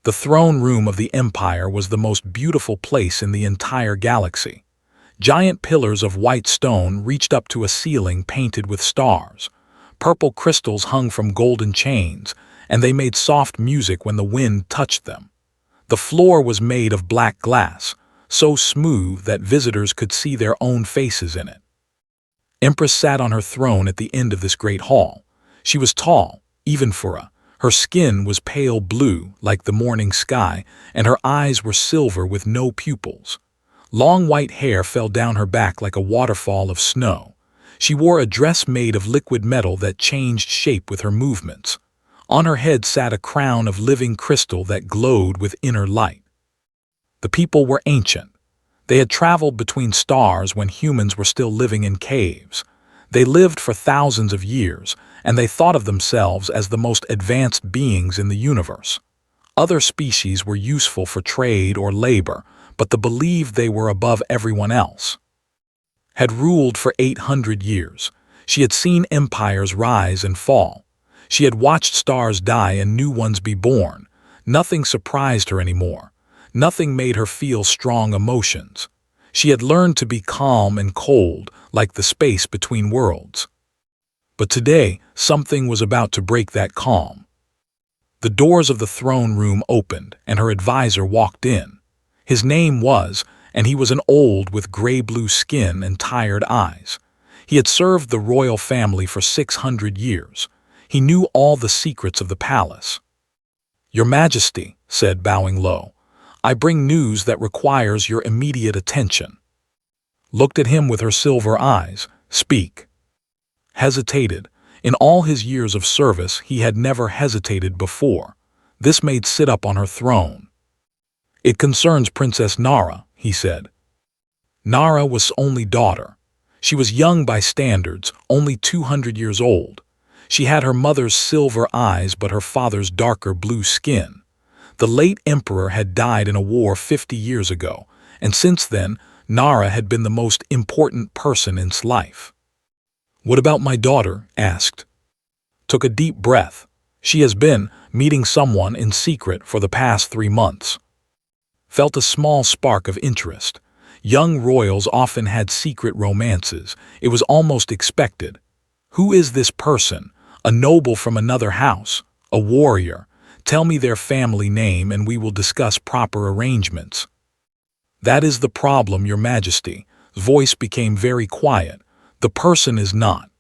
The throne room of the Empire was the most beautiful place in the entire galaxy. Giant pillars of white stone reached up to a ceiling painted with stars. Purple crystals hung from golden chains, and they made soft music when the wind touched them. The floor was made of black glass, so smooth that visitors could see their own faces in it. Empress sat on her throne at the end of this great hall. She was tall, even for her skin was pale blue like the morning sky, and her eyes were silver with no pupils. Long white hair fell down her back like a waterfall of snow. She wore a dress made of liquid metal that changed shape with her movements. On her head sat a crown of living crystal that glowed with inner light. The people were ancient. They had traveled between stars when humans were still living in caves. They lived for thousands of years, and they thought of themselves as the most advanced beings in the universe. Other species were useful for trade or labor, but they believed they were above everyone else. Had ruled for 800 years. She had seen empires rise and fall. She had watched stars die and new ones be born. Nothing surprised her anymore. Nothing made her feel strong emotions. She had learned to be calm and cold, like the space between worlds. But today, something was about to break that calm. The doors of the throne room opened, and her advisor walked in. His name was, and he was an old with gray-blue skin and tired eyes. He had served the royal family for 600 years. He knew all the secrets of the palace. "Your Majesty," said, bowing low, "I bring news that requires your immediate attention." Looked at him with her silver eyes. "Speak." Hesitated. In all his years of service, he had never hesitated before. This made sit up on her throne. "It concerns Princess Nara," he said. Nara was only daughter. She was young by standards, only 200 years old. She had her mother's silver eyes but her father's darker blue skin. The late emperor had died in a war 50 years ago, and since then, Nara had been the most important person in his life. "What about my daughter?" asked. Took a deep breath. "She has been meeting someone in secret for the past 3 months. Felt a small spark of interest. Young royals often had secret romances. It was almost expected. Who is this person? A noble from another house? A warrior? Tell me their family name and we will discuss proper arrangements." "That is the problem, Your Majesty." His voice became very quiet. "The person is not."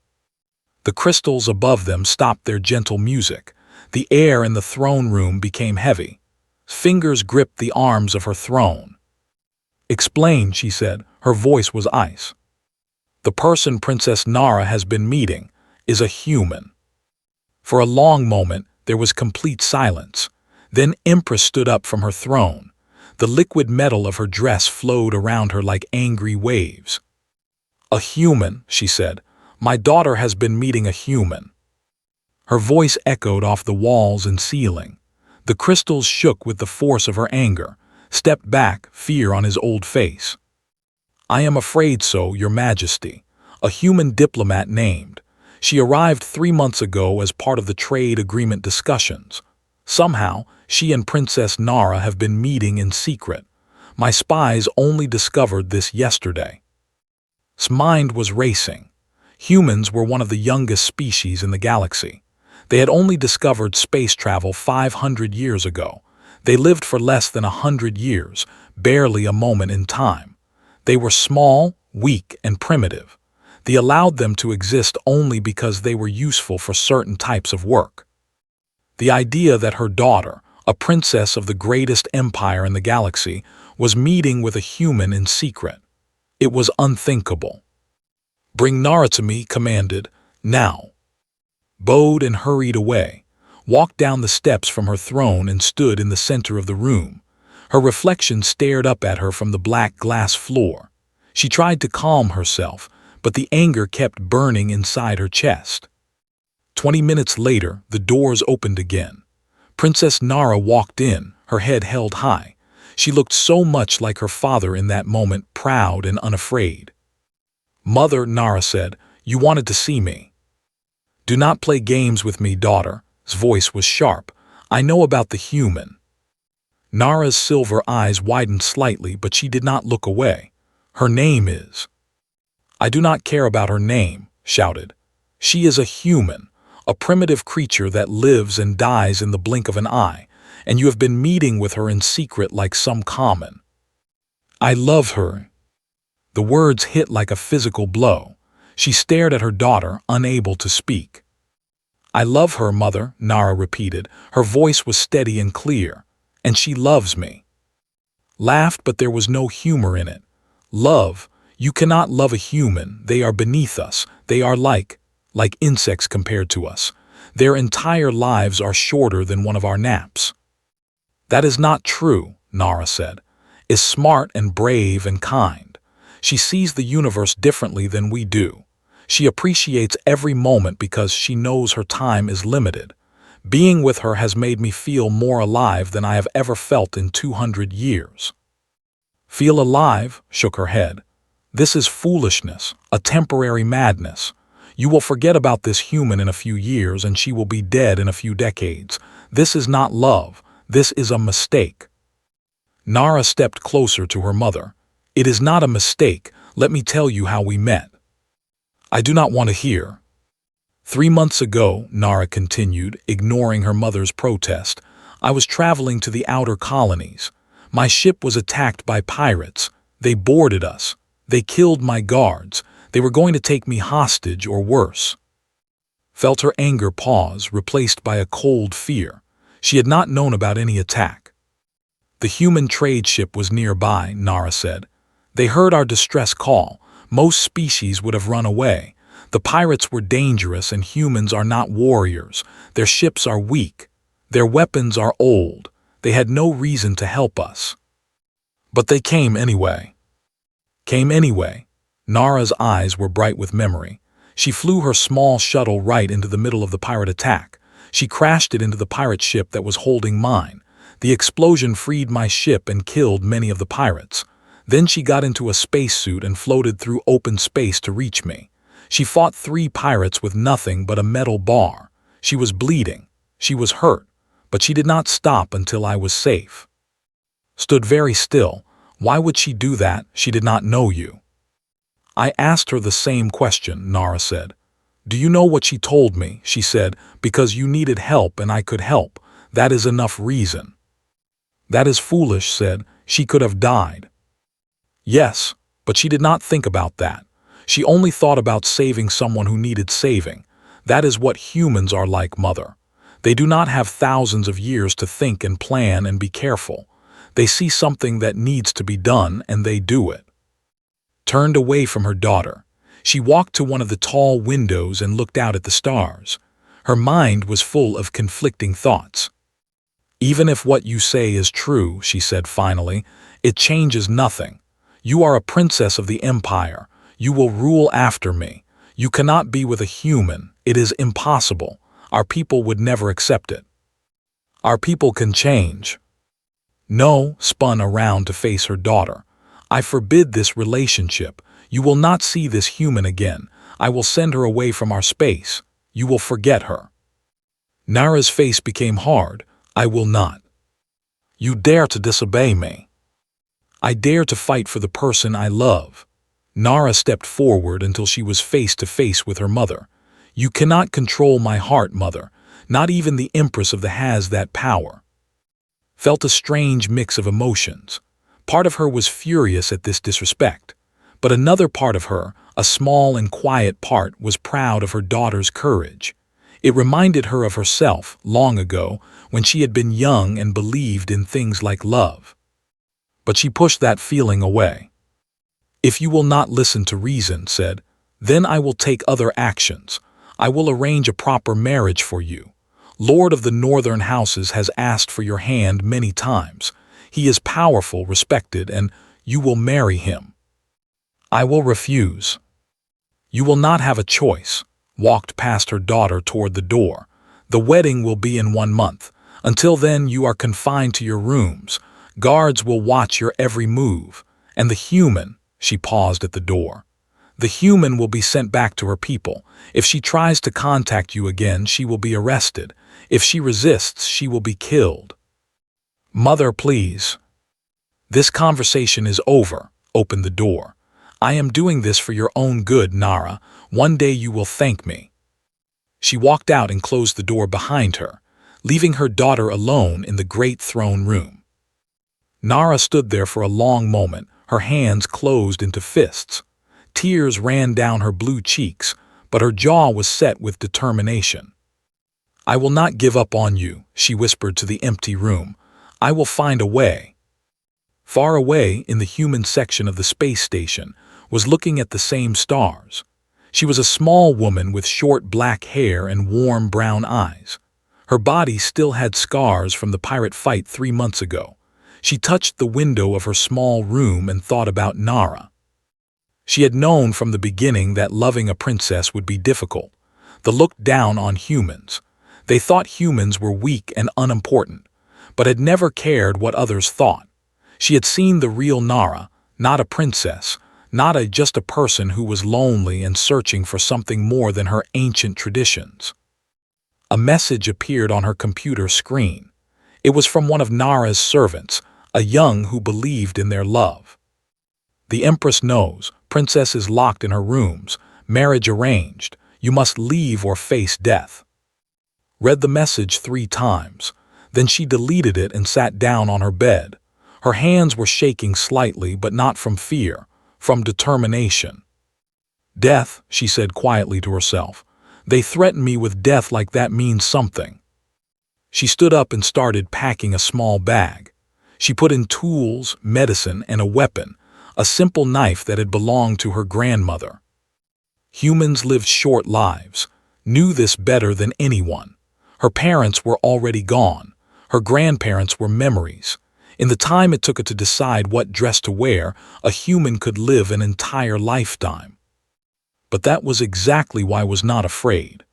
The crystals above them stopped their gentle music. The air in the throne room became heavy. Fingers gripped the arms of her throne. "Explain," she said. Her voice was ice. "The person Princess Nara has been meeting is a human." For a long moment, there was complete silence. Then Empress stood up from her throne. The liquid metal of her dress flowed around her like angry waves. "A human," she said. "My daughter has been meeting a human." Her voice echoed off the walls and ceiling. The crystals shook with the force of her anger. Stepped back, fear on his old face. "I am afraid so, Your Majesty. A human diplomat named. She arrived 3 months ago as part of the trade agreement discussions. Somehow, she and Princess Nara have been meeting in secret. My spies only discovered this yesterday." His mind was racing. Humans were one of the youngest species in the galaxy. They had only discovered space travel 500 years ago. They lived for less than 100 years, barely a moment in time. They were small, weak, and primitive. They allowed them to exist only because they were useful for certain types of work. The idea that her daughter, a princess of the greatest empire in the galaxy, was meeting with a human in secret. It was unthinkable. "Bring Nara to me," commanded. "Now." Bowed and hurried away, walked down the steps from her throne and stood in the center of the room. Her reflection stared up at her from the black glass floor. She tried to calm herself, but the anger kept burning inside her chest. 20 minutes later, the doors opened again. Princess Nara walked in, her head held high. She looked so much like her father in that moment, proud and unafraid. "Mother," Nara said, "you wanted to see me." "Do not play games with me, daughter." His voice was sharp. "I know about the human." Nara's silver eyes widened slightly, but she did not look away. Her name is— I do not care about her name, shouted. She is a human, a primitive creature that lives and dies in the blink of an eye, and you have been meeting with her in secret like some common. I love her. The words hit like a physical blow. She stared at her daughter, unable to speak. I love her, mother, Nara repeated. Her voice was steady and clear. And she loves me. Laughed, but there was no humor in it. Love. You cannot love a human. They are beneath us. They are like insects compared to us. Their entire lives are shorter than one of our naps. That is not true, Nara said. Is smart and brave and kind. She sees the universe differently than we do. She appreciates every moment because she knows her time is limited. Being with her has made me feel more alive than I have ever felt in 200 years. Feel alive? Shook her head. This is foolishness, a temporary madness. You will forget about this human in a few years and she will be dead in a few decades. This is not love. This is a mistake. Nara stepped closer to her mother. It is not a mistake. Let me tell you how we met. I do not want to hear. 3 months ago, Nara continued, ignoring her mother's protest, I was traveling to the outer colonies. My ship was attacked by pirates. They boarded us. They killed my guards. They were going to take me hostage or worse. Felt her anger pause, replaced by a cold fear. She had not known about any attack. The human trade ship was nearby, Nara said. They heard our distress call. Most species would have run away. The pirates were dangerous and humans are not warriors. Their ships are weak. Their weapons are old. They had no reason to help us. But they came anyway. Nara's eyes were bright with memory. She flew her small shuttle right into the middle of the pirate attack. She crashed it into the pirate ship that was holding mine. The explosion freed my ship and killed many of the pirates. Then she got into a spacesuit and floated through open space to reach me. She fought 3 pirates with nothing but a metal bar. She was bleeding. She was hurt. But she did not stop until I was safe. Stood very still. Why would she do that? She did not know you. I asked her the same question, Nara said. Do you know what she told me? She said, because you needed help and I could help. That is enough reason. That is foolish, said. She could have died. Yes, but she did not think about that. She only thought about saving someone who needed saving. That is what humans are like, mother. They do not have thousands of years to think and plan and be careful. They see something that needs to be done and they do it. Turned away from her daughter. She walked to one of the tall windows and looked out at the stars. Her mind was full of conflicting thoughts. Even if what you say is true, she said finally, it changes nothing. You are a princess of the empire. You will rule after me. You cannot be with a human. It is impossible. Our people would never accept it. Our people can change. No, spun around to face her daughter. I forbid this relationship. You will not see this human again. I will send her away from our space. You will forget her. Nara's face became hard. I will not. You dare to disobey me. I dare to fight for the person I love. Nara stepped forward until she was face to face with her mother. You cannot control my heart, mother. Not even the Empress of the has that power. Felt a strange mix of emotions. Part of her was furious at this disrespect. But another part of her, a small and quiet part, was proud of her daughter's courage. It reminded her of herself, long ago, when she had been young and believed in things like love. But she pushed that feeling away. If you will not listen to reason, said, then I will take other actions. I will arrange a proper marriage for you. Lord of the Northern Houses has asked for your hand many times. He is powerful, respected, and you will marry him. I will refuse. You will not have a choice. Walked past her daughter toward the door. The wedding will be in 1 month. Until then, you are confined to your rooms. Guards will watch your every move. And the human, she paused at the door. The human will be sent back to her people. If she tries to contact you again, she will be arrested. If she resists, she will be killed. Mother, please. This conversation is over. Open the door. I am doing this for your own good, Nara. One day you will thank me. She walked out and closed the door behind her, leaving her daughter alone in the great throne room. Nara stood there for a long moment, her hands closed into fists. Tears ran down her blue cheeks, but her jaw was set with determination. I will not give up on you, she whispered to the empty room. I will find a way. Far away, in the human section of the space station, was looking at the same stars. She was a small woman with short black hair and warm brown eyes. Her body still had scars from the pirate fight 3 months ago. She touched the window of her small room and thought about Nara. She had known from the beginning that loving a princess would be difficult. The look down on humans. They thought humans were weak and unimportant, but had never cared what others thought. She had seen the real Nara, not a princess, not just a person who was lonely and searching for something more than her ancient traditions. A message appeared on her computer screen. It was from one of Nara's servants, a young who believed in their love. The Empress knows, princess is locked in her rooms, marriage arranged, you must leave or face death. Read the message 3 times. Then she deleted it and sat down on her bed. Her hands were shaking slightly, but not from fear, from determination. Death, she said quietly to herself. They threaten me with death like that means something. She stood up and started packing a small bag. She put in tools, medicine, and a weapon, a simple knife that had belonged to her grandmother. Humans lived short lives, knew this better than anyone. Her parents were already gone. Her grandparents were memories. In the time it took her to decide what dress to wear, a human could live an entire lifetime. But that was exactly why I was not afraid.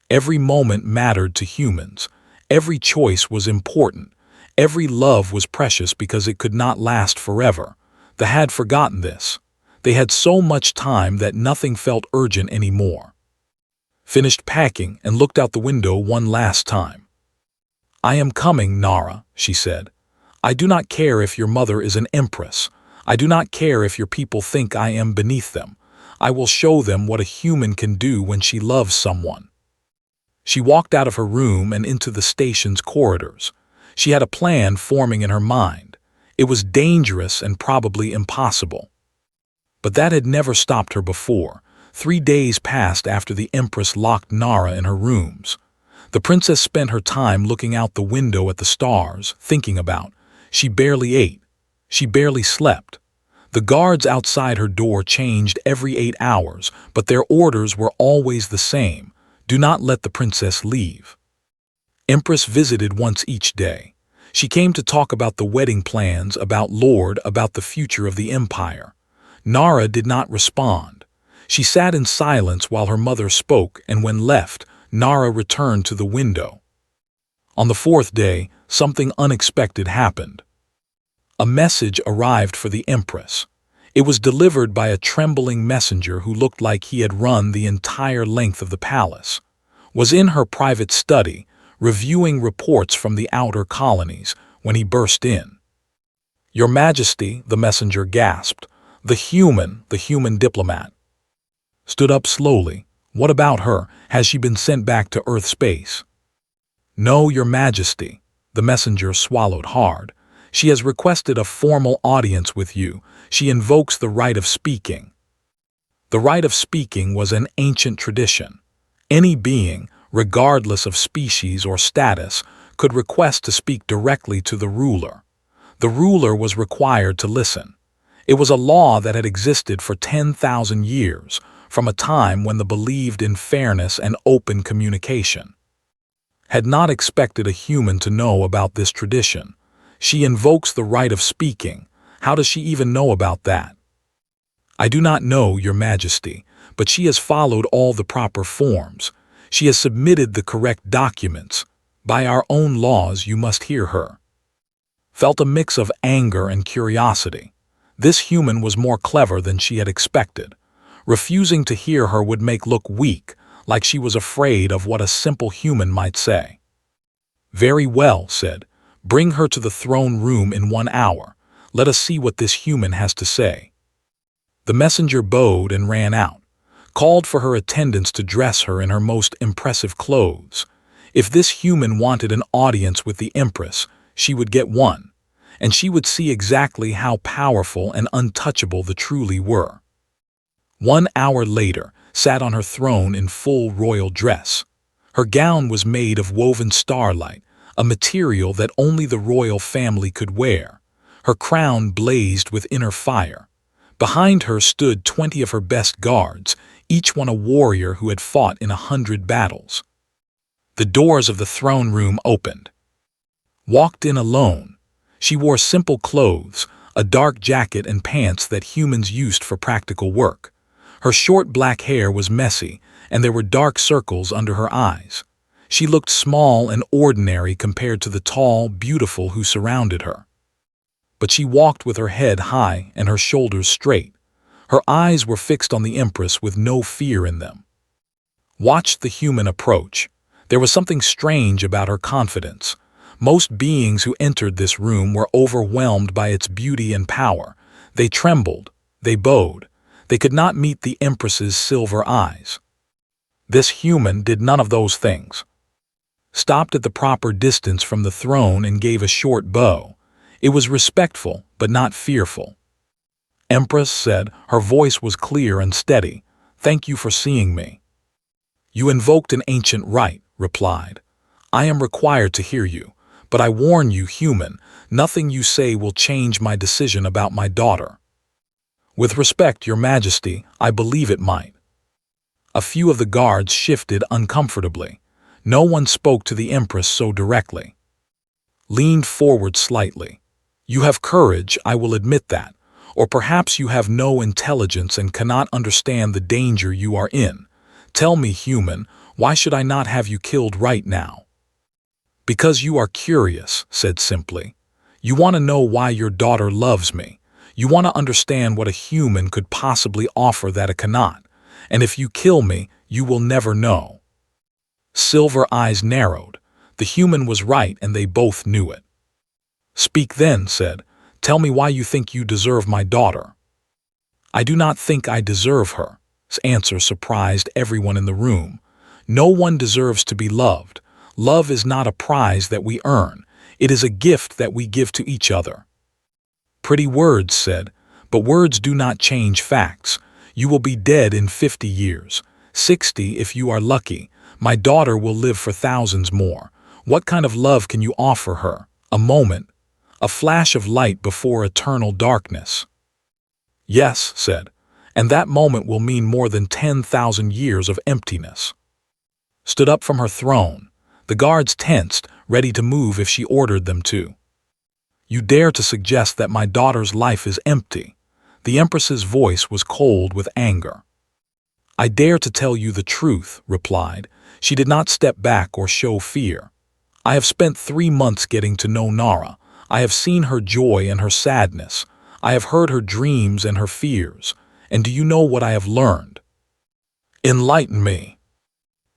Every moment mattered to humans. Every choice was important. Every love was precious because it could not last forever. They had forgotten this. They had so much time that nothing felt urgent anymore. Finished packing and looked out the window one last time. I am coming, Nara, she said. I do not care if your mother is an empress. I do not care if your people think I am beneath them. I will show them what a human can do when she loves someone. She walked out of her room and into the station's corridors. She had a plan forming in her mind. It was dangerous and probably impossible. But that had never stopped her before. 3 days passed after the Empress locked Nara in her rooms. The princess spent her time looking out the window at the stars, thinking about. She barely ate. She barely slept. The guards outside her door changed every 8 hours, but their orders were always the same. Do not let the princess leave. Empress visited once each day. She came to talk about the wedding plans, about about the future of the empire. Nara did not respond. She sat in silence while her mother spoke, and when left, Nara returned to the window. On the 4th day, something unexpected happened. A message arrived for the Empress. It was delivered by a trembling messenger who looked like he had run the entire length of the palace. Was in her private study, reviewing reports from the outer colonies, when he burst in. Your Majesty, the messenger gasped. The human diplomat. Stood up slowly. What about her? Has she been sent back to Earth space? No, Your Majesty. The messenger swallowed hard. She has requested a formal audience with you. She invokes the right of speaking. The right of speaking was an ancient tradition. Any being, regardless of species or status, could request to speak directly to the ruler. The ruler was required to listen. It was a law that had existed for 10,000 years, from a time when they believed in fairness and open communication. Had not expected a human to know about this tradition. She invokes the right of speaking. How does she even know about that? I do not know, Your Majesty, but she has followed all the proper forms. She has submitted the correct documents. By our own laws, you must hear her. Felt a mix of anger and curiosity. This human was more clever than she had expected. Refusing to hear her would make look weak, like she was afraid of what a simple human might say. Very well, said. Bring her to the throne room in 1 hour. Let us see what this human has to say." The messenger bowed and ran out, called for her attendants to dress her in her most impressive clothes. If this human wanted an audience with the Empress, she would get one, and she would see exactly how powerful and untouchable the truly were. 1 hour later, sat on her throne in full royal dress. Her gown was made of woven starlight, a material that only the royal family could wear. Her crown blazed with inner fire. Behind her stood 20 of her best guards, each one a warrior who had fought in 100 battles. The doors of the throne room opened. Walked in alone. She wore simple clothes, a dark jacket and pants that humans used for practical work. Her short black hair was messy, and there were dark circles under her eyes. She looked small and ordinary compared to the tall, beautiful who surrounded her. But she walked with her head high and her shoulders straight. Her eyes were fixed on the Empress with no fear in them. Watched the human approach. There was something strange about her confidence. Most beings who entered this room were overwhelmed by its beauty and power. They trembled. They bowed. They could not meet the Empress's silver eyes. This human did none of those things. Stopped at the proper distance from the throne and gave a short bow. It was respectful, but not fearful. "Empress," said, her voice was clear and steady, "thank you for seeing me." "You invoked an ancient right," replied. "I am required to hear you, but I warn you, human, nothing you say will change my decision about my daughter." "With respect, Your Majesty, I believe it might." A few of the guards shifted uncomfortably. No one spoke to the Empress so directly. Leaned forward slightly. "You have courage, I will admit that. Or perhaps you have no intelligence and cannot understand the danger you are in. Tell me, human, why should I not have you killed right now?" "Because you are curious," said simply. "You want to know why your daughter loves me. You want to understand what a human could possibly offer that it cannot. And if you kill me, you will never know." Silver eyes narrowed. The human was right and they both knew it. "Speak then," said. "Tell me why you think you deserve my daughter." "I do not think I deserve her." His answer surprised everyone in the room. No one deserves to be loved. Love is not a prize that we earn. It is a gift that we give to each other. "Pretty words," said, "but words do not change facts. You will be dead in 50 years, 60 if you are lucky. My daughter will live for thousands more. What kind of love can you offer her? A moment, a flash of light before eternal darkness." "Yes," said, "and that moment will mean more than 10,000 years of emptiness." Stood up from her throne. The guards tensed, ready to move if she ordered them to. "You dare to suggest that my daughter's life is empty?" The Empress's voice was cold with anger. "I dare to tell you the truth," replied. She did not step back or show fear. "I have spent 3 months getting to know Nara. I have seen her joy and her sadness. I have heard her dreams and her fears. And do you know what I have learned?" "Enlighten me."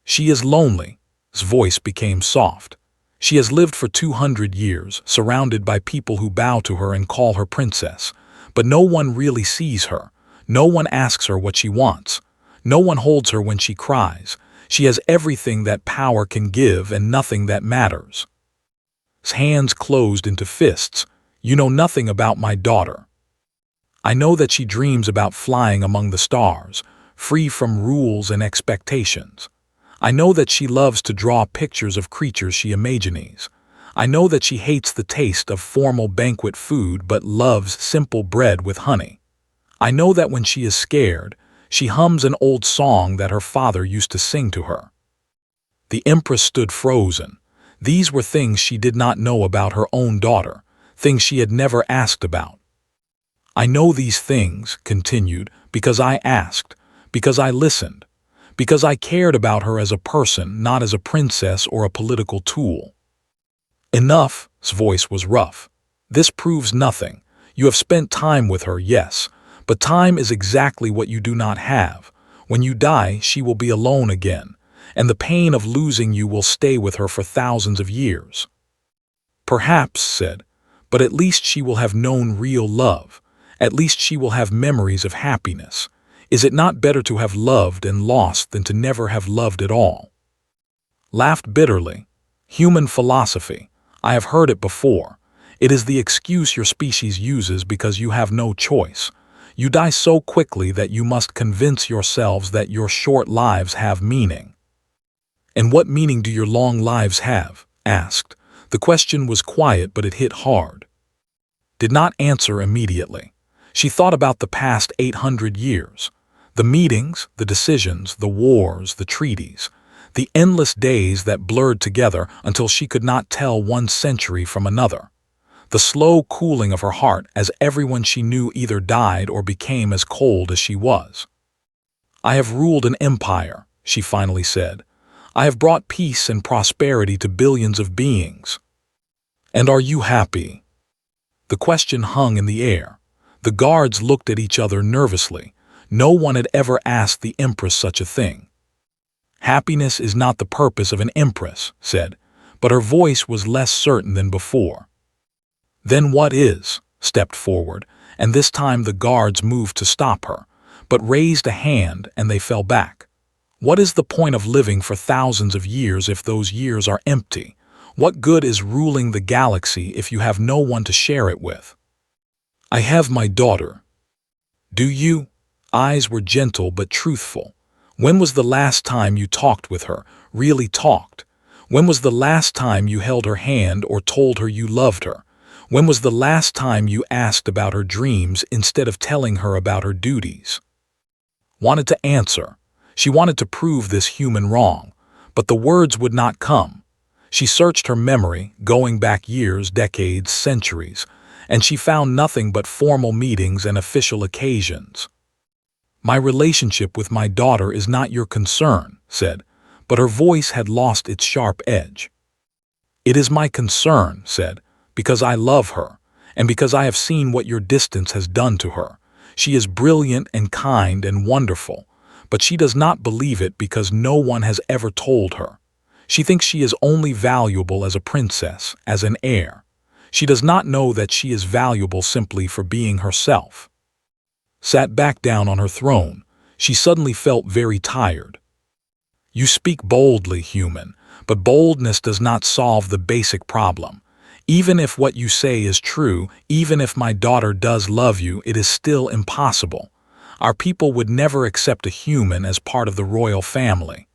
"She is lonely." His voice became soft. "She has lived for 200 years, surrounded by people who bow to her and call her princess. But no one really sees her. No one asks her what she wants. No one holds her when she cries. She has everything that power can give and nothing that matters." His hands closed into fists. "You know nothing about my daughter. I know that she dreams about flying among the stars, free from rules and expectations. I know that she loves to draw pictures of creatures she imagines. I know that she hates the taste of formal banquet food but loves simple bread with honey. I know that when she is scared, she hums an old song that her father used to sing to her." The Empress stood frozen. These were things she did not know about her own daughter, things she had never asked about. "I know these things," continued, "because I asked, because I listened, because I cared about her as a person, not as a princess or a political tool." "Enough," his voice was rough. "This proves nothing. You have spent time with her, yes, but time is exactly what you do not have. When you die, she will be alone again, and the pain of losing you will stay with her for thousands of years." Perhaps, said, but at least she will have known real love. At least she will have memories of happiness. Is it not better to have loved and lost than to never have loved at all? Laughed bitterly. Human philosophy. I have heard it before. It is the excuse your species uses because you have no choice. You die so quickly that you must convince yourselves that your short lives have meaning. And what meaning do your long lives have? Asked. The question was quiet, but it hit hard. Did not answer immediately. She thought about the past 800 years. The meetings, the decisions, the wars, the treaties. The endless days that blurred together until she could not tell one century from another. The slow cooling of her heart as everyone she knew either died or became as cold as she was. I have ruled an empire, she finally said. I have brought peace and prosperity to billions of beings. And are you happy? The question hung in the air. The guards looked at each other nervously. No one had ever asked the Empress such a thing. Happiness is not the purpose of an Empress, said, but her voice was less certain than before. Then what is? Stepped forward, and this time the guards moved to stop her, but raised a hand and they fell back. What is the point of living for thousands of years if those years are empty? What good is ruling the galaxy if you have no one to share it with? I have my daughter. Do you? Eyes were gentle but truthful. When was the last time you talked with her, really talked? When was the last time you held her hand or told her you loved her? When was the last time you asked about her dreams instead of telling her about her duties? Wanted to answer. She wanted to prove this human wrong, but the words would not come. She searched her memory, going back years, decades, centuries, and she found nothing but formal meetings and official occasions. My relationship with my daughter is not your concern, said, but her voice had lost its sharp edge. It is my concern, said, because I love her, and because I have seen what your distance has done to her. She is brilliant and kind and wonderful, but she does not believe it because no one has ever told her. She thinks she is only valuable as a princess, as an heir. She does not know that she is valuable simply for being herself. Sat back down on her throne, she suddenly felt very tired. You speak boldly, human, but boldness does not solve the basic problem. Even if what you say is true, even if my daughter does love you, it is still impossible. Our people would never accept a human as part of the royal family.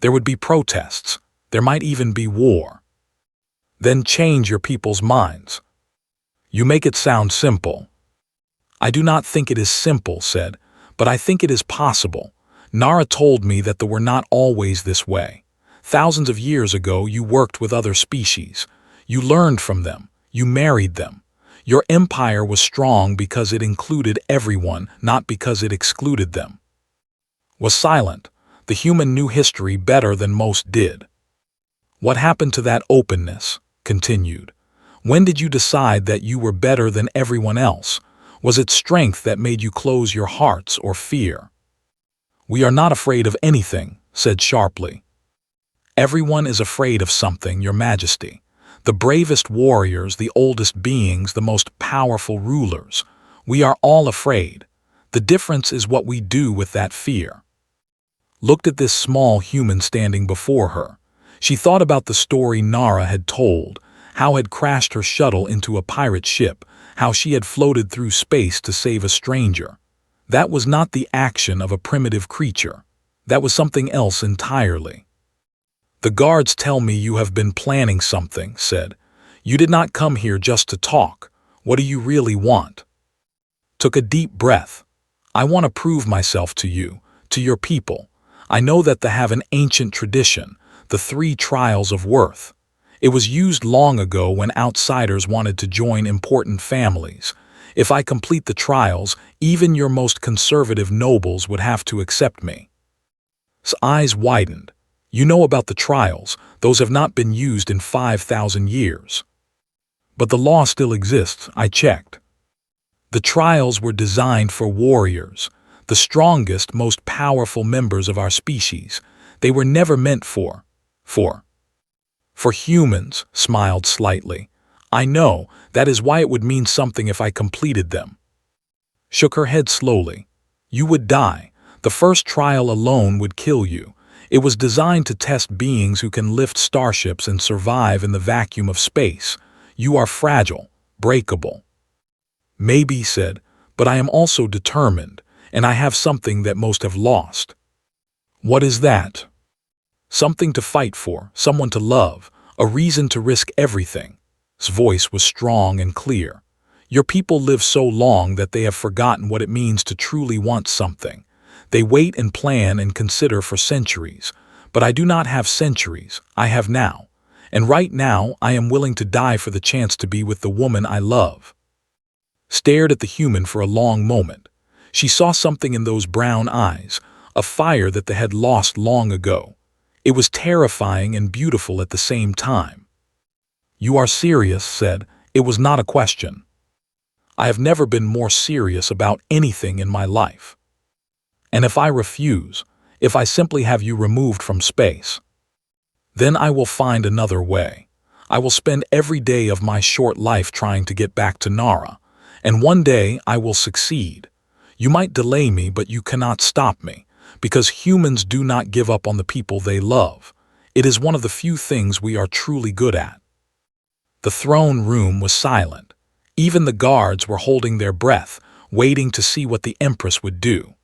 There would be protests. There might even be war. Then change your people's minds. You make it sound simple. I do not think it is simple, said, but I think it is possible. Nara told me that they were not always this way. Thousands of years ago, you worked with other species. You learned from them. You married them. Your empire was strong because it included everyone, not because it excluded them. Was silent. The human knew history better than most did. What happened to that openness? Continued. When did you decide that you were better than everyone else? Was it strength that made you close your hearts or fear? We are not afraid of anything, said sharply. Everyone is afraid of something, Your Majesty. The bravest warriors, the oldest beings, the most powerful rulers. We are all afraid. The difference is what we do with that fear. Looked at this small human standing before her. She thought about the story Nara had told, how had crashed her shuttle into a pirate ship, how she had floated through space to save a stranger. That was not the action of a primitive creature. That was something else entirely. The guards tell me you have been planning something, said. You did not come here just to talk. What do you really want? Took a deep breath. I want to prove myself to you, to your people. I know that they have an ancient tradition, the 3 trials of worth. It was used long ago when outsiders wanted to join important families. If I complete the trials, even your most conservative nobles would have to accept me. His eyes widened. You know about the trials. Those have not been used in 5,000 years. But the law still exists, I checked. The trials were designed for warriors, the strongest, most powerful members of our species. They were never meant for humans, smiled slightly. I know, that is why it would mean something if I completed them. Shook her head slowly. You would die. The first trial alone would kill you. It was designed to test beings who can lift starships and survive in the vacuum of space. You are fragile, breakable. Maybe, said, but I am also determined, and I have something that most have lost. What is that? Something to fight for, someone to love, a reason to risk everything. His voice was strong and clear. Your people live so long that they have forgotten what it means to truly want something. They wait and plan and consider for centuries. But I do not have centuries, I have now. And right now I am willing to die for the chance to be with the woman I love. Stared at the human for a long moment. She saw something in those brown eyes, a fire that they had lost long ago. It was terrifying and beautiful at the same time. You are serious, said. It was not a question. I have never been more serious about anything in my life. And if I refuse, if I simply have you removed from space, then I will find another way. I will spend every day of my short life trying to get back to Nara, and one day I will succeed. You might delay me, but you cannot stop me, because humans do not give up on the people they love. It is one of the few things we are truly good at. The throne room was silent. Even the guards were holding their breath, waiting to see what the Empress would do.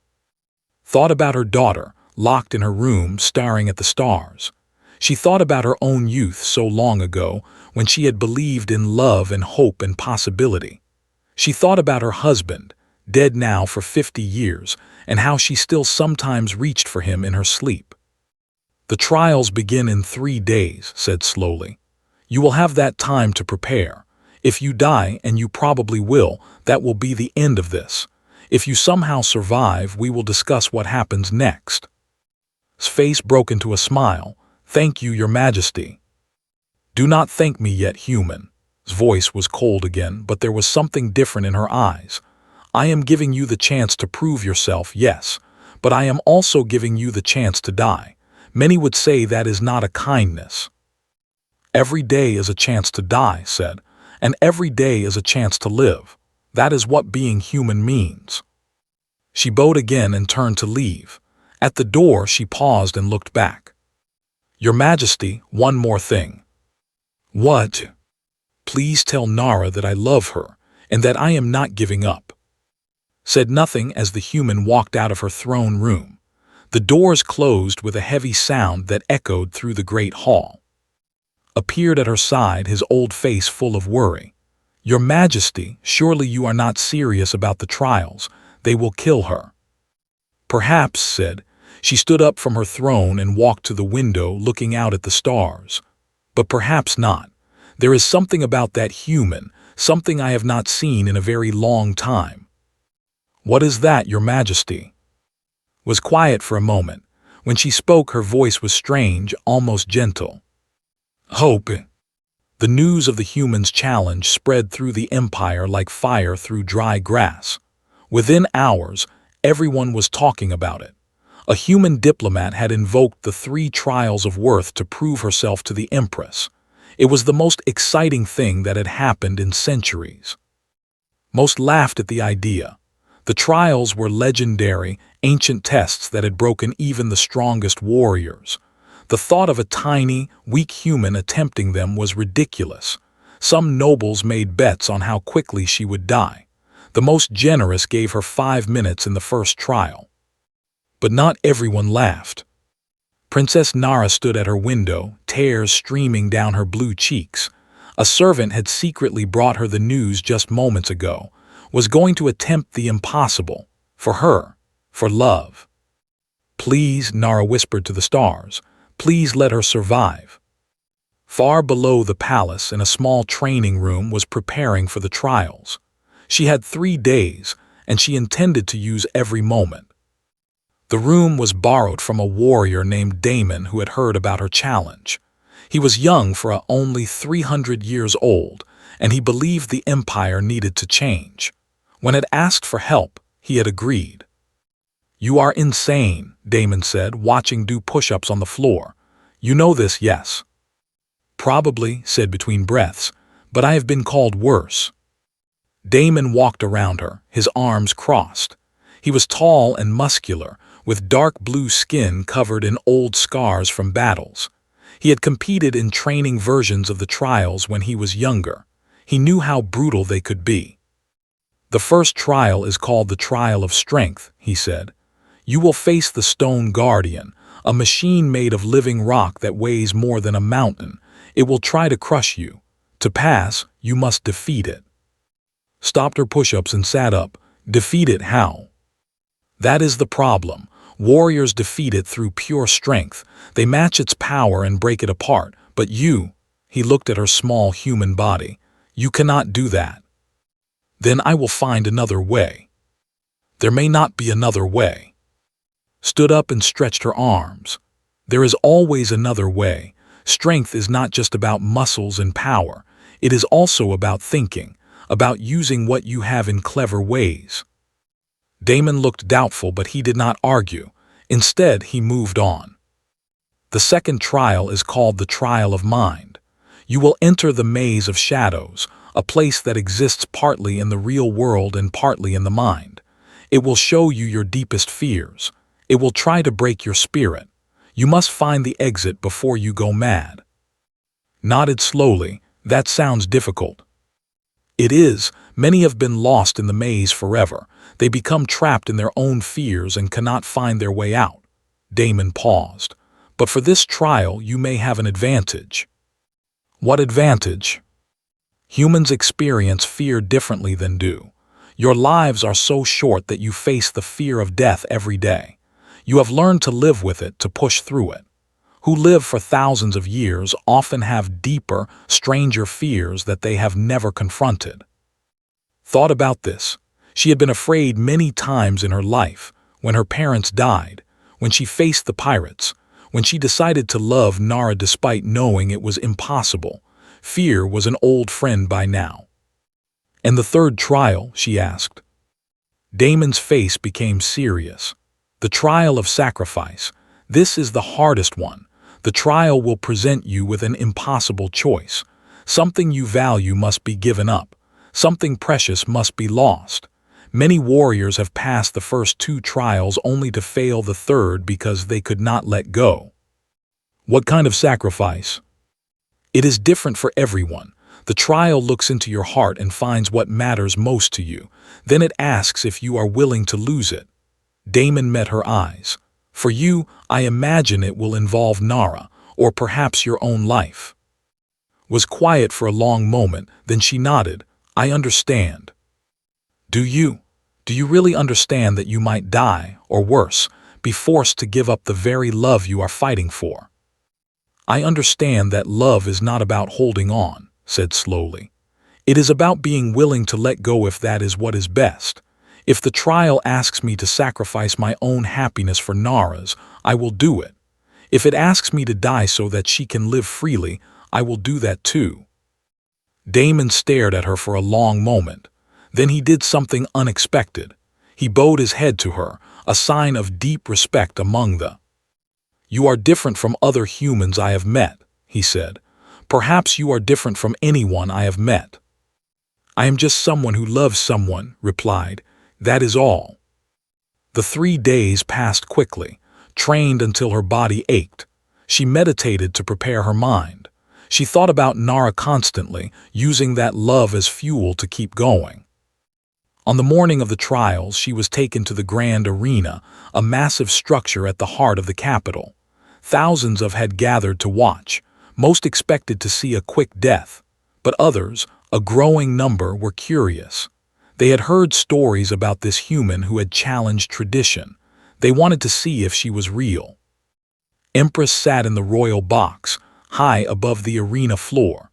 Thought about her daughter, locked in her room, staring at the stars. She thought about her own youth so long ago, when she had believed in love and hope and possibility. She thought about her husband, dead now for 50 years, and how she still sometimes reached for him in her sleep. The trials begin in 3 days, said slowly. You will have that time to prepare. If you die, and you probably will, that will be the end of this. If you somehow survive, we will discuss what happens next. His face broke into a smile. Thank you, Your Majesty. Do not thank me yet, human. His voice was cold again, but there was something different in her eyes. I am giving you the chance to prove yourself, yes, but I am also giving you the chance to die. Many would say that is not a kindness. Every day is a chance to die, said, and every day is a chance to live. That is what being human means. She bowed again and turned to leave. At the door, she paused and looked back. Your Majesty, one more thing. What? Please tell Nara that I love her, and that I am not giving up. Said nothing as the human walked out of her throne room. The doors closed with a heavy sound that echoed through the great hall. Appeared at her side, his old face full of worry. Your Majesty, surely you are not serious about the trials. They will kill her. Perhaps, said. She stood up from her throne and walked to the window, looking out at the stars. But perhaps not. There is something about that human, something I have not seen in a very long time. What is that, Your Majesty? Was quiet for a moment. When she spoke, her voice was strange, almost gentle. Hope. The news of the humans' challenge spread through the empire like fire through dry grass. Within hours, everyone was talking about it. A human diplomat had invoked the 3 trials of worth to prove herself to the Empress. It was the most exciting thing that had happened in centuries. Most laughed at the idea. The trials were legendary, ancient tests that had broken even the strongest warriors. The thought of a tiny, weak human attempting them was ridiculous. Some nobles made bets on how quickly she would die. The most generous gave her 5 minutes in the first trial. But not everyone laughed. Princess Nara stood at her window, tears streaming down her blue cheeks. A servant had secretly brought her the news just moments ago, was going to attempt the impossible, for her, for love. Please, Nara whispered to the stars, please let her survive. Far below the palace, in a small training room, was preparing for the trials. She had 3 days, and she intended to use every moment. The room was borrowed from a warrior named Damon who had heard about her challenge. He was young for only 300 years old, and he believed the empire needed to change. When it asked for help, he had agreed. You are insane, Damon said, watching do push-ups on the floor. You know this, yes? Probably, said between breaths, but I have been called worse." Damon walked around her, his arms crossed. He was tall and muscular, with dark blue skin covered in old scars from battles. He had competed in training versions of the trials when he was younger. He knew how brutal they could be. "The first trial is called the Trial of Strength," he said. "You will face the Stone Guardian, a machine made of living rock that weighs more than a mountain. It will try to crush you. To pass, you must defeat it." Stopped her push-ups and sat up. "Defeat it how?" "That is the problem. Warriors defeat it through pure strength. They match its power and break it apart. But you," he looked at her small human body, "you cannot do that." "Then I will find another way." "There may not be another way." Stood up and stretched her arms. "There is always another way. Strength is not just about muscles and power. It is also about thinking, about using what you have in clever ways." Damon looked doubtful, but he did not argue. Instead, he moved on. "The second trial is called the Trial of Mind. You will enter the Maze of Shadows, a place that exists partly in the real world and partly in the mind. It will show you your deepest fears. It will try to break your spirit. You must find the exit before you go mad." Nodded slowly. "That sounds difficult." "It is. Many have been lost in the maze forever. They become trapped in their own fears and cannot find their way out." Damon paused. "But for this trial you may have an advantage." "What advantage?" "Humans experience fear differently than do. Your lives are so short that you face the fear of death every day. You have learned to live with it, to push through it. Who live for thousands of years often have deeper, stranger fears that they have never confronted." Thought about this. She had been afraid many times in her life, when her parents died, when she faced the pirates, when she decided to love Nara despite knowing it was impossible. Fear was an old friend by now. "And the third trial?" she asked. Damon's face became serious. "The trial of sacrifice. This is the hardest one. The trial will present you with an impossible choice. Something you value must be given up. Something precious must be lost. Many warriors have passed the first two trials only to fail the third because they could not let go." "What kind of sacrifice?" "It is different for everyone. The trial looks into your heart and finds what matters most to you. Then it asks if you are willing to lose it." Damon met her eyes. "For you, I imagine it will involve Nara, or perhaps your own life." Was quiet for a long moment, then she nodded. "I understand." Do you? Do you really understand that you might die, or worse, be forced to give up the very love you are fighting for?" "I understand that love is not about holding on," said slowly. "It is about being willing to let go if that is what is best. If the trial asks me to sacrifice my own happiness for Nara's, I will do it. If it asks me to die so that she can live freely, I will do that too." Damon stared at her for a long moment. Then he did something unexpected. He bowed his head to her, a sign of deep respect among the. "You are different from other humans I have met," he said. "Perhaps you are different from anyone I have met." "I am just someone who loves someone," replied. "That is all." The 3 days passed quickly, trained until her body ached. She meditated to prepare her mind. She thought about Nara constantly, using that love as fuel to keep going. On the morning of the trials, she was taken to the Grand Arena, a massive structure at the heart of the capital. Thousands had gathered to watch. Most expected to see a quick death, but others, a growing number, were curious. They had heard stories about this human who had challenged tradition. They wanted to see if she was real. Empress sat in the royal box, high above the arena floor.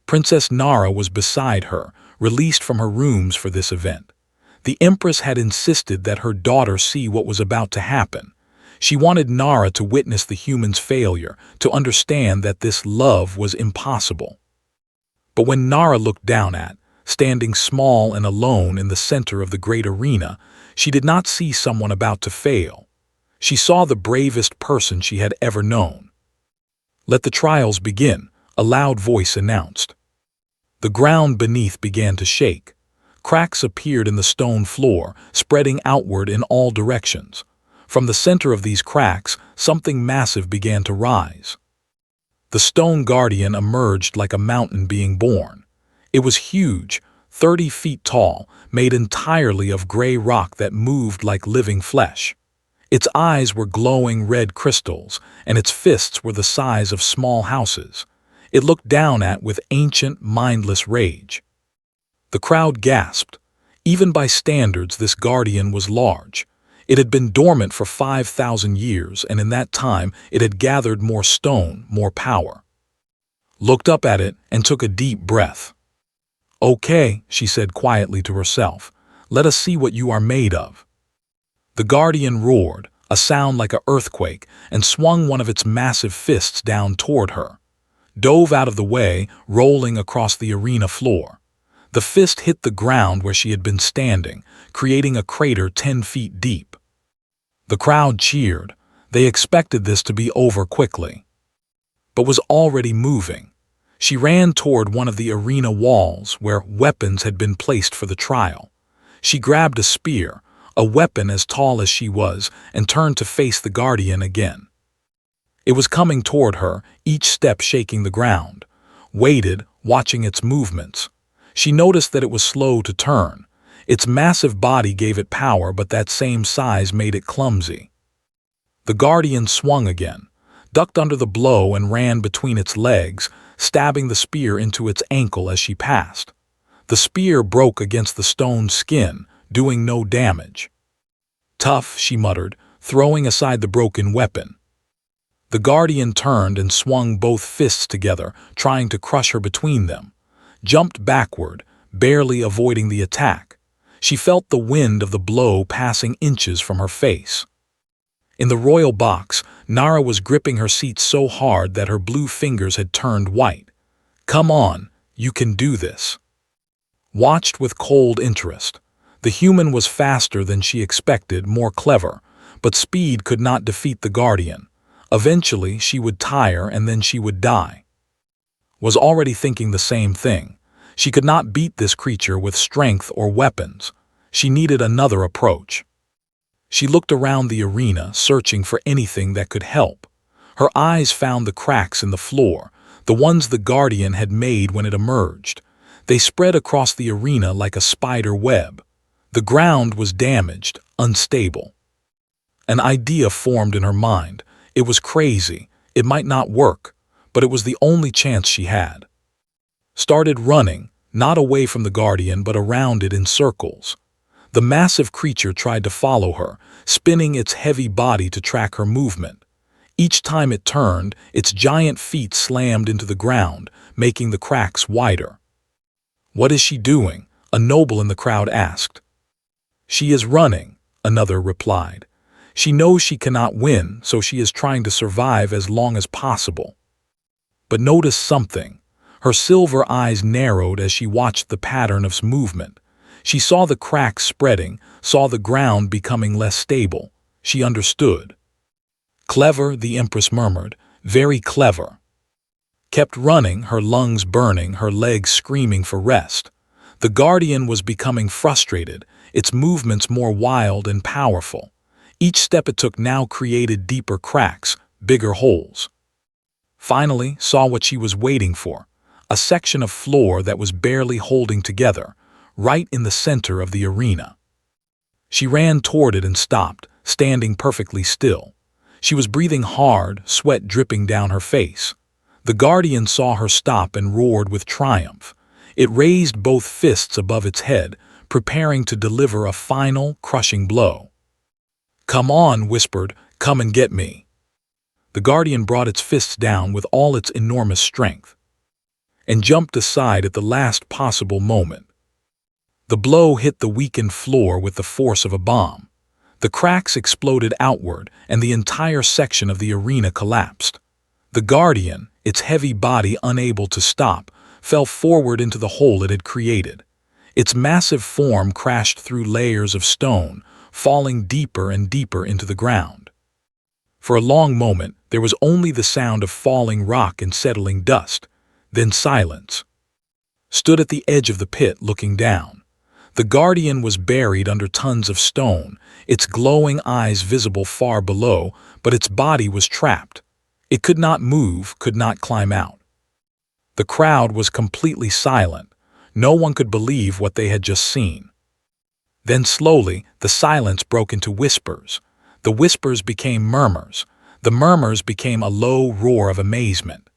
Princess Nara was beside her, released from her rooms for this event. The Empress had insisted that her daughter see what was about to happen. She wanted Nara to witness the human's failure, to understand that this love was impossible. But when Nara looked down standing small and alone in the center of the great arena, she did not see someone about to fail. She saw the bravest person she had ever known. "Let the trials begin," a loud voice announced. The ground beneath began to shake. Cracks appeared in the stone floor, spreading outward in all directions. From the center of these cracks, something massive began to rise. The stone guardian emerged like a mountain being born. It was huge, 30 feet tall, made entirely of gray rock that moved like living flesh. Its eyes were glowing red crystals, and its fists were the size of small houses. It looked down with ancient, mindless rage. The crowd gasped. Even by standards, this guardian was large. It had been dormant for 5,000 years, and in that time it had gathered more stone, more power. Looked up at it and took a deep breath. "Okay," she said quietly to herself, "let us see what you are made of." The guardian roared, a sound like an earthquake, and swung one of its massive fists down toward her. Dove out of the way, rolling across the arena floor. The fist hit the ground where she had been standing, creating a crater 10 feet deep. The crowd cheered. They expected this to be over quickly, but was already moving. She ran toward one of the arena walls where weapons had been placed for the trial. She grabbed a spear, a weapon as tall as she was, and turned to face the guardian again. It was coming toward her, each step shaking the ground. Waited, watching its movements. She noticed that it was slow to turn. Its massive body gave it power, but that same size made it clumsy. The guardian swung again, ducked under the blow and ran between its legs, stabbing the spear into its ankle as she passed. The spear broke against the stone skin, doing no damage. "Tough," she muttered, throwing aside the broken weapon. The guardian turned and swung both fists together, trying to crush her between them. Jumped backward, barely avoiding the attack. She felt the wind of the blow passing inches from her face. In the royal box, Nara was gripping her seat so hard that her blue fingers had turned white. "Come on, you can do this." Watched with cold interest. The human was faster than she expected, more clever, but speed could not defeat the guardian. Eventually, she would tire and then she would die. Was already thinking the same thing. She could not beat this creature with strength or weapons. She needed another approach. She looked around the arena, searching for anything that could help. Her eyes found the cracks in the floor, the ones the guardian had made when it emerged. They spread across the arena like a spider web. The ground was damaged, unstable. An idea formed in her mind. It was crazy. It might not work, but it was the only chance she had. Started running, not away from the guardian, but around it in circles. The massive creature tried to follow her, spinning its heavy body to track her movement. Each time it turned, its giant feet slammed into the ground, making the cracks wider. "What is she doing?" a noble in the crowd asked. "She is running," another replied. "She knows she cannot win, so she is trying to survive as long as possible." But noticed something. Her silver eyes narrowed as she watched the pattern of movement. She saw the cracks spreading, saw the ground becoming less stable. She understood. "Clever," the Empress murmured, "very clever." Kept running, her lungs burning, her legs screaming for rest. The guardian was becoming frustrated, its movements more wild and powerful. Each step it took now created deeper cracks, bigger holes. Finally, saw what she was waiting for, a section of floor that was barely holding together, right in the center of the arena. She ran toward it and stopped, standing perfectly still. She was breathing hard, sweat dripping down her face. The guardian saw her stop and roared with triumph. It raised both fists above its head, preparing to deliver a final, crushing blow. "Come on," whispered, "come and get me." The guardian brought its fists down with all its enormous strength and jumped aside at the last possible moment. The blow hit the weakened floor with the force of a bomb. The cracks exploded outward, and the entire section of the arena collapsed. The guardian, its heavy body unable to stop, fell forward into the hole it had created. Its massive form crashed through layers of stone, falling deeper and deeper into the ground. For a long moment, there was only the sound of falling rock and settling dust, then silence. stood at the edge of the pit looking down. The guardian was buried under tons of stone, its glowing eyes visible far below, but its body was trapped. It could not move, could not climb out. The crowd was completely silent. No one could believe what they had just seen. Then slowly, the silence broke into whispers. The whispers became murmurs. The murmurs became a low roar of amazement.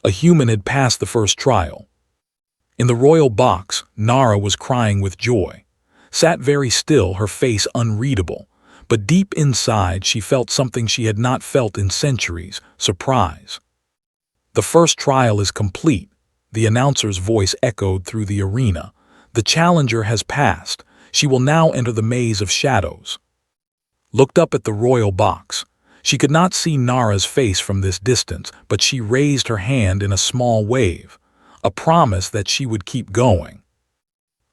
A human had passed the first trial. In the royal box, Nara was crying with joy. Sat very still, her face unreadable. But deep inside she felt something she had not felt in centuries, surprise. The first trial is complete, the announcer's voice echoed through the arena. The challenger has passed. She will now enter the maze of shadows. Looked up at the royal box. She could not see Nara's face from this distance, but she raised her hand in a small wave, a promise that she would keep going.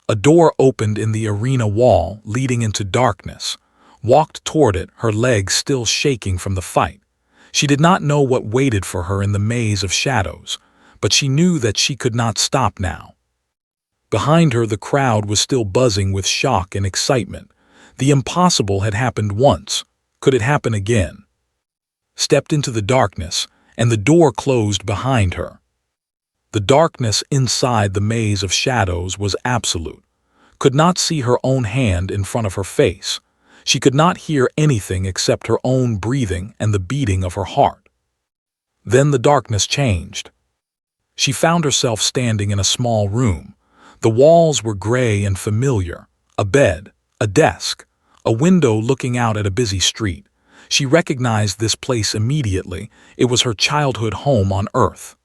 A door opened in the arena wall, leading into darkness. Walked toward it, her legs still shaking from the fight. She did not know what waited for her in the maze of shadows, but she knew that she could not stop now. Behind her, the crowd was still buzzing with shock and excitement. The impossible had happened once. Could it happen again? Stepped into the darkness, and the door closed behind her. The darkness inside the maze of shadows was absolute. Could not see her own hand in front of her face. She could not hear anything except her own breathing and the beating of her heart. Then the darkness changed. She found herself standing in a small room. The walls were gray and familiar. A bed, a desk, a window looking out at a busy street. She recognized this place immediately. It was her childhood home on Earth.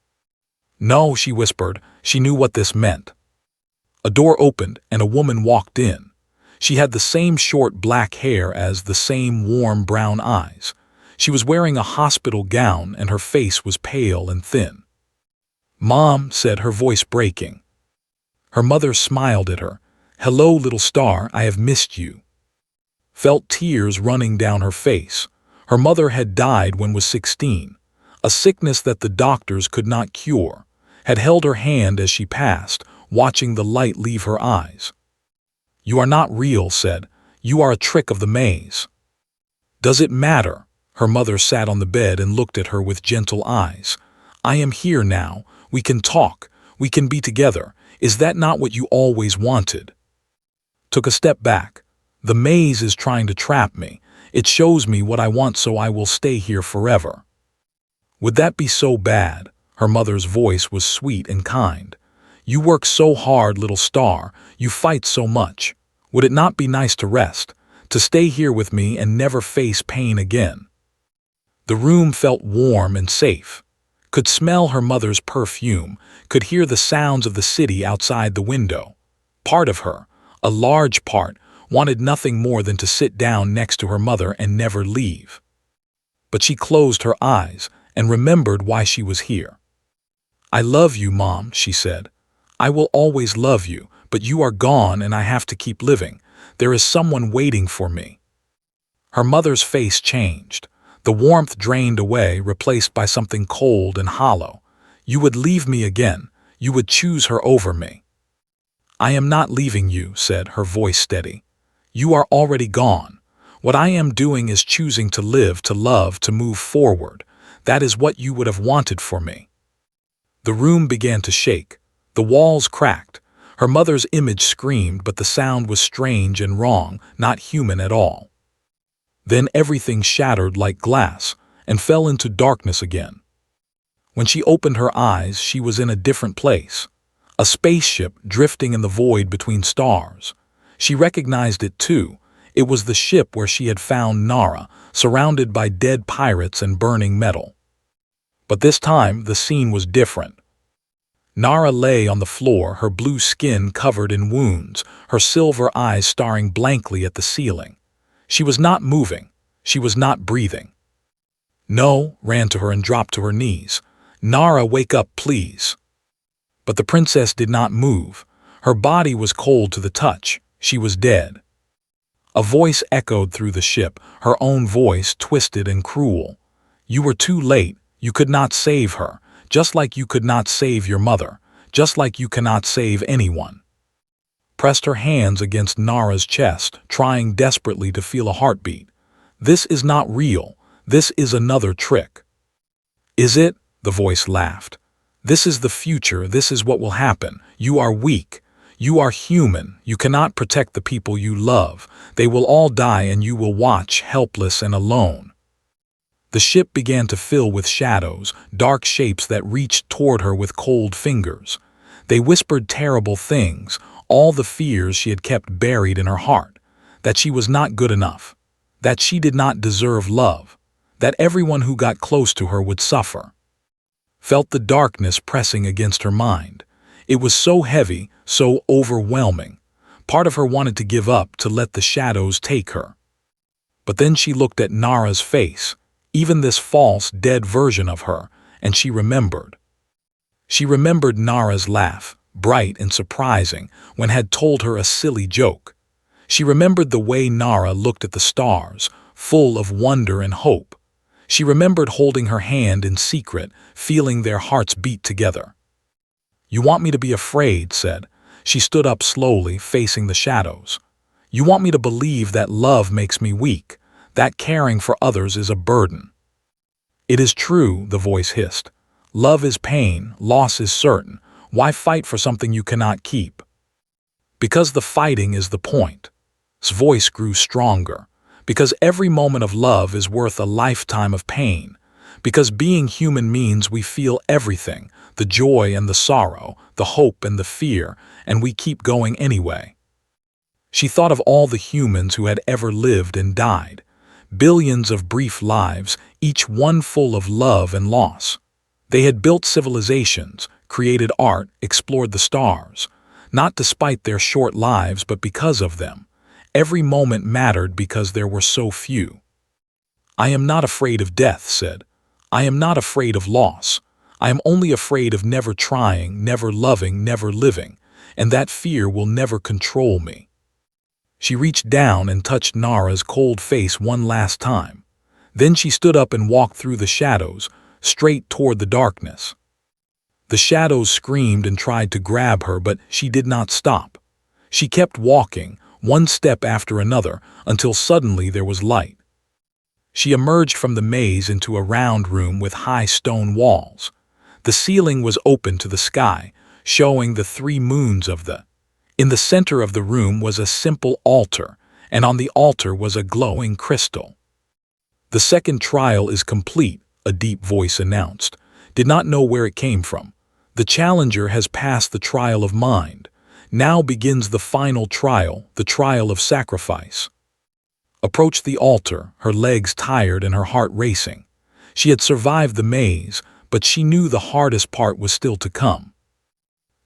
No, she whispered. She knew what this meant. A door opened and a woman walked in. She had the same short black hair as the same warm brown eyes. She was wearing a hospital gown and her face was pale and thin. "Mom," said her voice breaking. Her mother smiled at her. "Hello, little star, I have missed you." Felt tears running down her face. Her mother had died when was 16. A sickness that the doctors could not cure. Had held her hand as she passed, watching the light leave her eyes. "You are not real," said. "You are a trick of the maze." "Does it matter?" Her mother sat on the bed and looked at her with gentle eyes. "I am here now. We can talk. We can be together. Is that not what you always wanted?" Took a step back. "The maze is trying to trap me. It shows me what I want, so I will stay here forever." "Would that be so bad?" Her mother's voice was sweet and kind. "You work so hard, little star. You fight so much. Would it not be nice to rest, to stay here with me and never face pain again?" The room felt warm and safe. Could smell her mother's perfume, could hear the sounds of the city outside the window. Part of her, a large part, wanted nothing more than to sit down next to her mother and never leave. But she closed her eyes and remembered why she was here. "I love you, Mom," she said. "I will always love you, but you are gone and I have to keep living. There is someone waiting for me." Her mother's face changed. The warmth drained away, replaced by something cold and hollow. "You would leave me again. You would choose her over me." "I am not leaving you," said, her voice steady. "You are already gone. What I am doing is choosing to live, to love, to move forward. That is what you would have wanted for me." The room began to shake. The walls cracked. Her mother's image screamed, but the sound was strange and wrong, not human at all. Then everything shattered like glass and fell into darkness again. When she opened her eyes, she was in a different place. A spaceship drifting in the void between stars. She recognized it too. It was the ship where she had found Nara, surrounded by dead pirates and burning metal. But this time, the scene was different. Nara lay on the floor, her blue skin covered in wounds, her silver eyes staring blankly at the ceiling. She was not moving. She was not breathing. "No," ran to her and dropped to her knees. "Nara, wake up, please." But the princess did not move. Her body was cold to the touch. She was dead. A voice echoed through the ship, her own voice, twisted and cruel. "You were too late. You could not save her, just like you could not save your mother. just like you cannot save anyone. Pressed her hands against Nara's chest, trying desperately to feel a heartbeat. This is not real. This is another trick. Is it? The voice laughed. This is the future. This is what will happen. You are weak. You are human. You cannot protect the people you love. They will all die and you will watch, helpless and alone. The ship began to fill with shadows, dark shapes that reached toward her with cold fingers. They whispered terrible things, all the fears she had kept buried in her heart, that she was not good enough, that she did not deserve love, that everyone who got close to her would suffer. Felt the darkness pressing against her mind. It was so heavy, so overwhelming. Part of her wanted to give up, to let the shadows take her. But then she looked at Nara's face, even this false, dead version of her, and she remembered. She remembered Nara's laugh, bright and surprising, when had told her a silly joke. She remembered the way Nara looked at the stars, full of wonder and hope. She remembered holding her hand in secret, feeling their hearts beat together. "You want me to be afraid," said. She stood up slowly, facing the shadows. "You want me to believe that love makes me weak, that caring for others is a burden." "It is true," the voice hissed. "Love is pain, loss is certain. Why fight for something you cannot keep?" "Because the fighting is the point." His voice grew stronger. "Because every moment of love is worth a lifetime of pain. Because being human means we feel everything, the joy and the sorrow, the hope and the fear, and we keep going anyway." She thought of all the humans who had ever lived and died. Billions of brief lives, each one full of love and loss. They had built civilizations, created art, explored the stars. Not despite their short lives, but because of them. Every moment mattered because there were so few. "I am not afraid of death," said. "I am not afraid of loss. I am only afraid of never trying, never loving, never living, and that fear will never control me." She reached down and touched Nara's cold face one last time. Then she stood up and walked through the shadows, straight toward the darkness. The shadows screamed and tried to grab her, but she did not stop. She kept walking, one step after another, until suddenly there was light. She emerged from the maze into a round room with high stone walls. The ceiling was open to the sky, showing the 3 moons of the. In the center of the room was a simple altar, and on the altar was a glowing crystal. "The second trial is complete," a deep voice announced. Did not know where it came from. "The challenger has passed the trial of mind. Now begins the final trial, the trial of sacrifice." Approached the altar, her legs tired and her heart racing. She had survived the maze, but she knew the hardest part was still to come.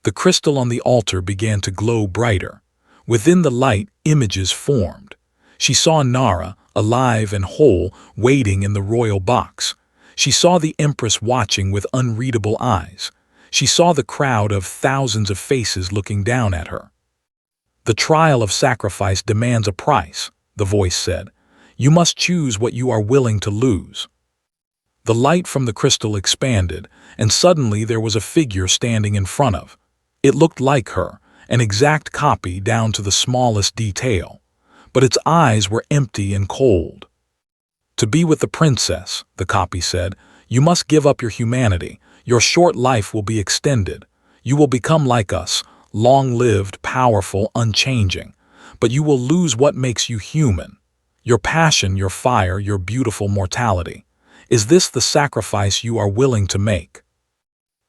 The crystal on the altar began to glow brighter. Within the light, images formed. She saw Nara, alive and whole, waiting in the royal box. She saw the Empress watching with unreadable eyes. She saw the crowd of thousands of faces looking down at her. "The trial of sacrifice demands a price," the voice said. "You must choose what you are willing to lose." The light from the crystal expanded, and suddenly there was a figure standing in front of. It looked like her, an exact copy down to the smallest detail. But its eyes were empty and cold. "To be with the princess," the copy said, "you must give up your humanity. Your short life will be extended. You will become like us, long-lived, powerful, unchanging. But you will lose what makes you human. Your passion, your fire, your beautiful mortality. Is this the sacrifice you are willing to make?"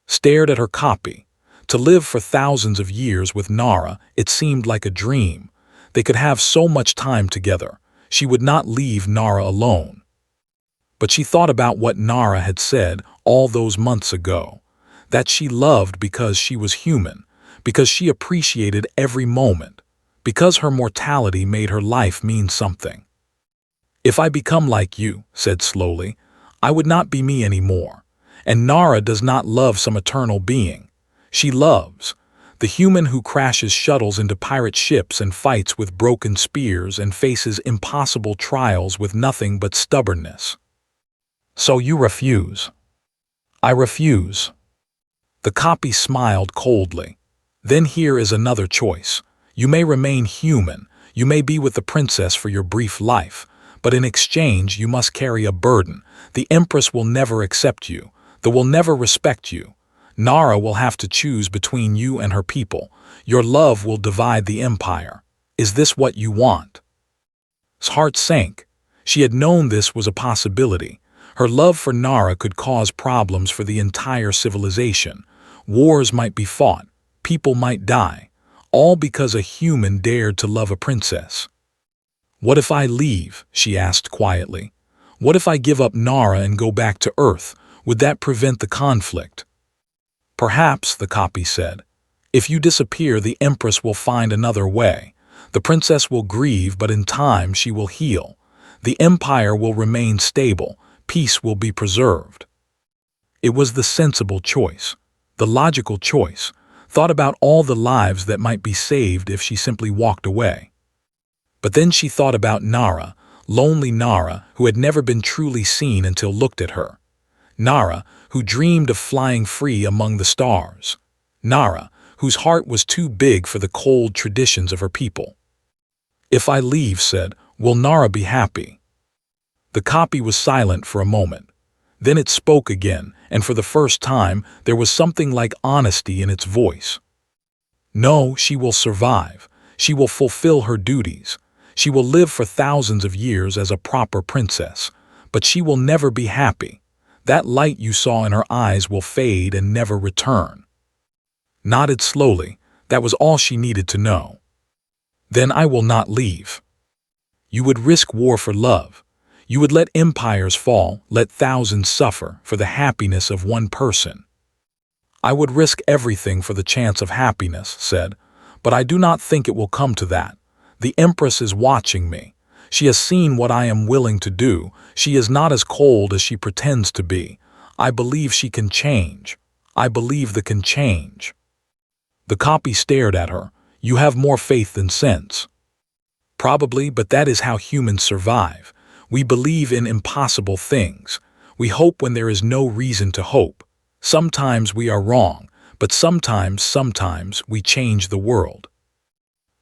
Stared at her copy. To live for thousands of years with Nara, it seemed like a dream. They could have so much time together. She would not leave Nara alone. But she thought about what Nara had said all those months ago, that she loved because she was human, because she appreciated every moment, because her mortality made her life mean something. "If I become like you," said slowly, "I would not be me anymore. And Nara does not love some eternal being. She loves the human who crashes shuttles into pirate ships and fights with broken spears and faces impossible trials with nothing but stubbornness." "So you refuse?" "I refuse." The copy smiled coldly. Then here is another choice. You may remain human, you may be with the princess for your brief life, but in exchange you must carry a burden. The Empress will never accept you, will never respect you. Nara will have to choose between you and her people. Your love will divide the empire. Is this what you want? His heart sank. She had known this was a possibility. Her love for Nara could cause problems for the entire civilization. Wars might be fought, people might die, all because a human dared to love a princess. What if I leave? She asked quietly. What if I give up Nara and go back to Earth? Would that prevent the conflict? Perhaps, the copy said. If you disappear, the Empress will find another way. The princess will grieve, but in time she will heal. The empire will remain stable. Peace will be preserved. It was the sensible choice, the logical choice. Thought about all the lives that might be saved if she simply walked away. But then she thought about Nara, lonely Nara, who had never been truly seen until looked at her. Nara, who dreamed of flying free among the stars. Nara, whose heart was too big for the cold traditions of her people. If I leave, said, will Nara be happy? The copy was silent for a moment. Then it spoke again, and for the first time there was something like honesty in its voice. No, she will survive. She will fulfill her duties. She will live for thousands of years as a proper princess. But she will never be happy. That light you saw in her eyes will fade and never return. Nodded slowly. That was all she needed to know. Then I will not leave. You would risk war for love. You would let empires fall, let thousands suffer for the happiness of one person. I would risk everything for the chance of happiness, said, but I do not think it will come to that. The Empress is watching me. She has seen what I am willing to do. She is not as cold as she pretends to be. I believe she can change. I believe that can change. The copy stared at her. You have more faith than sense. Probably, but that is how humans survive. We believe in impossible things. We hope when there is no reason to hope. Sometimes we are wrong, but sometimes we change the world.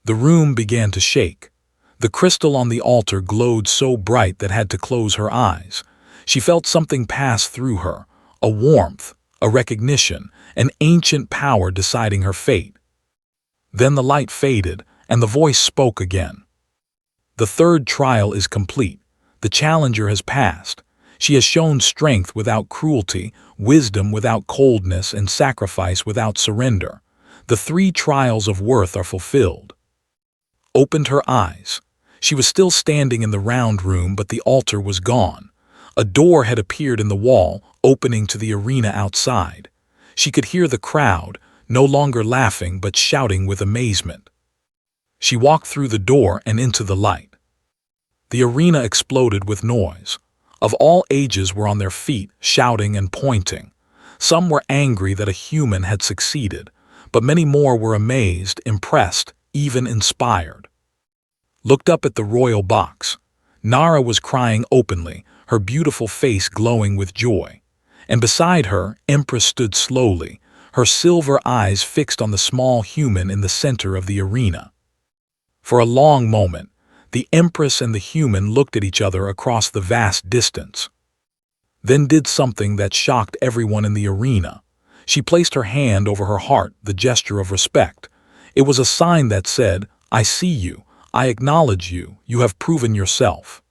The room began to shake. The crystal on the altar glowed so bright that had to close her eyes. She felt something pass through her, a warmth, a recognition, an ancient power deciding her fate. Then the light faded, and the voice spoke again. The third trial is complete. The challenger has passed. She has shown strength without cruelty, wisdom without coldness, and sacrifice without surrender. The 3 trials of worth are fulfilled. Opened her eyes. She was still standing in the round room, but the altar was gone. A door had appeared in the wall, opening to the arena outside. She could hear the crowd, no longer laughing but shouting with amazement. She walked through the door and into the light. The arena exploded with noise. Of all ages were on their feet, shouting and pointing. Some were angry that a human had succeeded, but many more were amazed, impressed, even inspired. Looked up at the royal box. Nara was crying openly, her beautiful face glowing with joy. And beside her, Empress stood slowly, her silver eyes fixed on the small human in the center of the arena. For a long moment, the Empress and the human looked at each other across the vast distance. Then did something that shocked everyone in the arena. She placed her hand over her heart, the gesture of respect. It was a sign that said, I see you, I acknowledge you, you have proven yourself.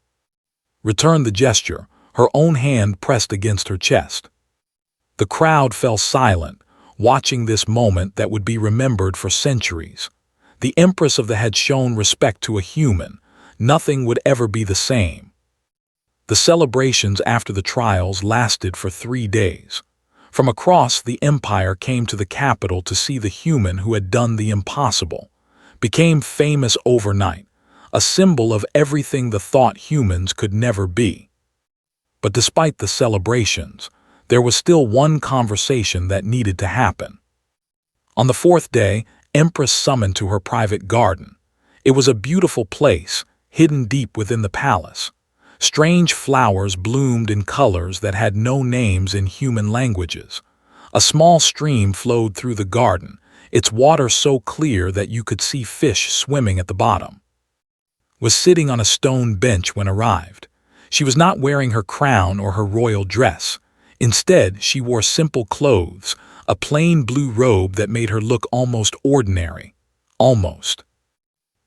Returned the gesture, her own hand pressed against her chest. The crowd fell silent, watching this moment that would be remembered for centuries. The Empress of the had shown respect to a human. Nothing would ever be the same. The celebrations after the trials lasted for 3 days. From across the empire came to the capital to see the human who had done the impossible. Became famous overnight, a symbol of everything the thought humans could never be. But despite the celebrations, there was still one conversation that needed to happen. On the 4th day, Empress summoned to her private garden. It was a beautiful place, hidden deep within the palace. Strange flowers bloomed in colors that had no names in human languages. A small stream flowed through the garden, its water so clear that you could see fish swimming at the bottom. Was sitting on a stone bench when arrived. She was not wearing her crown or her royal dress. Instead, she wore simple clothes, a plain blue robe that made her look almost ordinary. Almost.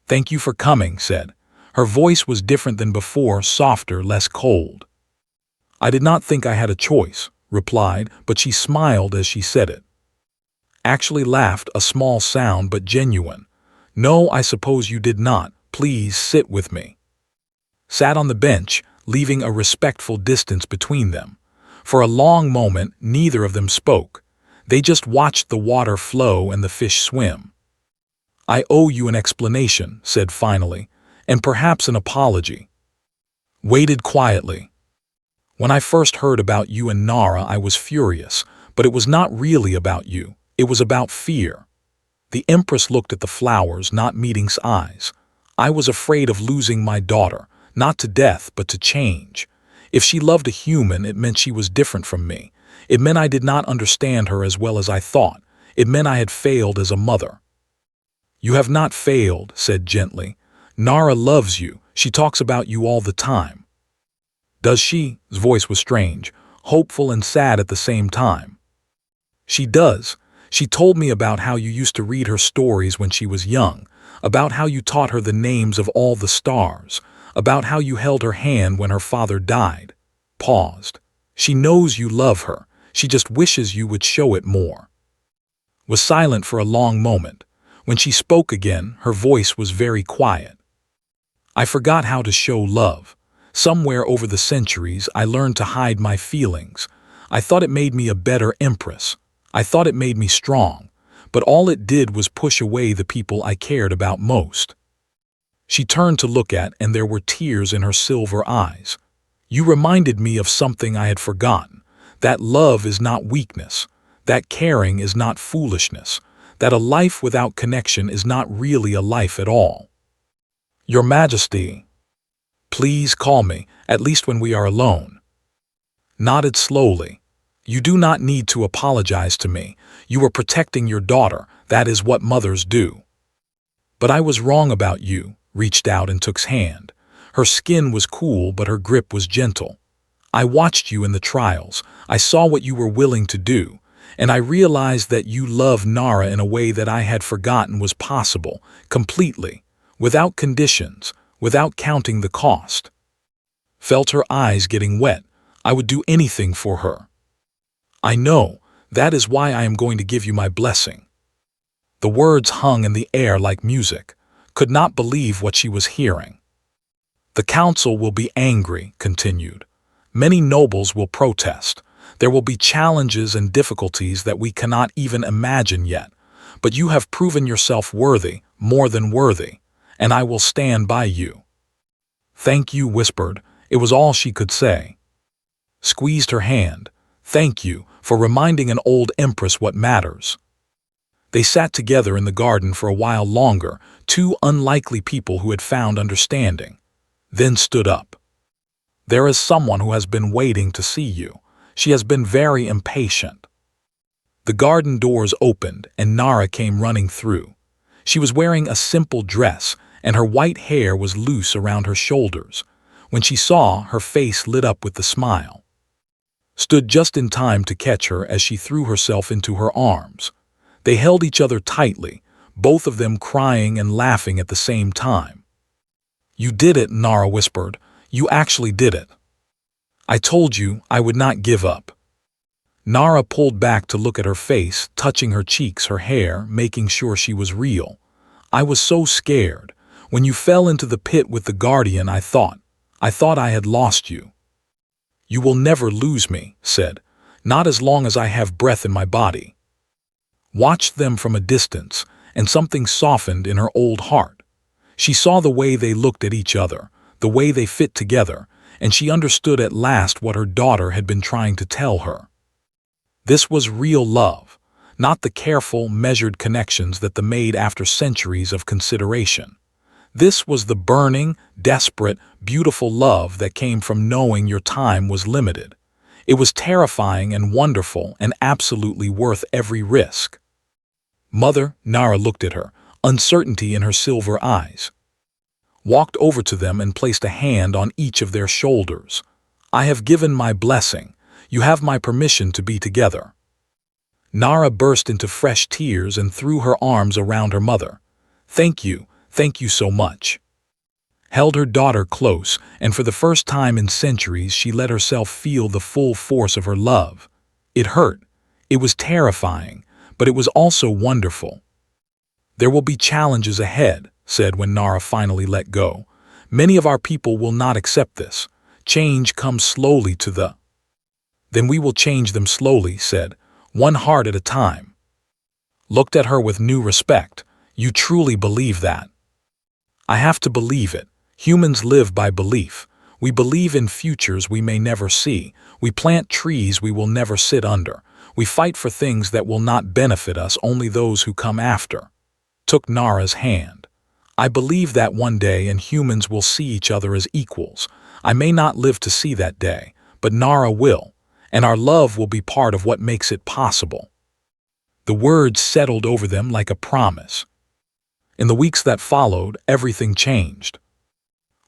"Thank you for coming," said. Her voice was different than before, softer, less cold. "I did not think I had a choice," replied, but she smiled as she said it. Actually laughed, a small sound but genuine. "No, I suppose you did not. Please sit with me." Sat on the bench, leaving a respectful distance between them. For a long moment, neither of them spoke. They just watched the water flow and the fish swim. "I owe you an explanation," said finally, "and perhaps an apology." Waited quietly. "When I first heard about you and Nara, I was furious, but it was not really about you. It was about fear." The Empress looked at the flowers, not meeting eyes. "I was afraid of losing my daughter, not to death, but to change. If she loved a human, it meant she was different from me. It meant I did not understand her as well as I thought. It meant I had failed as a mother." "You have not failed," said gently. "Nara loves you. She talks about you all the time." "Does she?" His voice was strange, hopeful and sad at the same time. "She does. She told me about how you used to read her stories when she was young, about how you taught her the names of all the stars, about how you held her hand when her father died." Paused. "She knows you love her. She just wishes you would show it more." Was silent for a long moment. When she spoke again, her voice was very quiet. "I forgot how to show love. Somewhere over the centuries, I learned to hide my feelings. I thought it made me a better empress. I thought it made me strong. But all it did was push away the people I cared about most." She turned to look at, and there were tears in her silver eyes. "You reminded me of something I had forgotten. That love is not weakness. That caring is not foolishness. That a life without connection is not really a life at all." "Your Majesty." "Please call me, at least when we are alone." Nodded slowly. "You do not need to apologize to me. You were protecting your daughter. That is what mothers do." "But I was wrong about you," reached out and took his hand. Her skin was cool, but her grip was gentle. "I watched you in the trials. I saw what you were willing to do. And I realized that you love Nara in a way that I had forgotten was possible, completely, without conditions, without counting the cost." Felt her eyes getting wet. "I would do anything for her." "I know. That is why I am going to give you my blessing." The words hung in the air like music. Could not believe what she was hearing. "The council will be angry," continued. "Many nobles will protest. There will be challenges and difficulties that we cannot even imagine yet. But you have proven yourself worthy, more than worthy, and I will stand by you." "Thank you," whispered. It was all she could say. Squeezed her hand. "Thank you for reminding an old empress what matters." They sat together in the garden for a while longer, two unlikely people who had found understanding. Then stood up. "There is someone who has been waiting to see you. She has been very impatient." The garden doors opened, and Nara came running through. She was wearing a simple dress, and her white hair was loose around her shoulders. When she saw, her face lit up with the smile. Stood just in time to catch her as she threw herself into her arms. They held each other tightly, both of them crying and laughing at the same time. "You did it," Nara whispered. "You actually did it. I told you I would not give up." Nara pulled back to look at her face, touching her cheeks, her hair, making sure she was real. "I was so scared. When you fell into the pit with the Guardian, I thought I had lost you." "You will never lose me," said. "Not as long as I have breath in my body." Watched them from a distance, and something softened in her old heart. She saw the way they looked at each other, the way they fit together, and she understood at last what her daughter had been trying to tell her. This was real love, not the careful, measured connections that they made after centuries of consideration. This was the burning, desperate, beautiful love that came from knowing your time was limited. It was terrifying and wonderful and absolutely worth every risk. Mother, Nara looked at her, uncertainty in her silver eyes. Walked over to them and placed a hand on each of their shoulders. I have given my blessing. You have my permission to be together. Nara burst into fresh tears and threw her arms around her mother. Thank you so much. Held her daughter close, and for the first time in centuries she let herself feel the full force of her love. It hurt. It was terrifying, but it was also wonderful. There will be challenges ahead, said when Nara finally let go. Many of our people will not accept this. Change comes slowly to the... Then we will change them slowly, said, one heart at a time. Looked at her with new respect. You truly believe that? I have to believe it. Humans live by belief. We believe in futures we may never see. We plant trees we will never sit under. We fight for things that will not benefit us, only those who come after. Took Nara's hand. I believe that one day and humans will see each other as equals. I may not live to see that day, but Nara will, and our love will be part of what makes it possible. The words settled over them like a promise. In the weeks that followed, everything changed.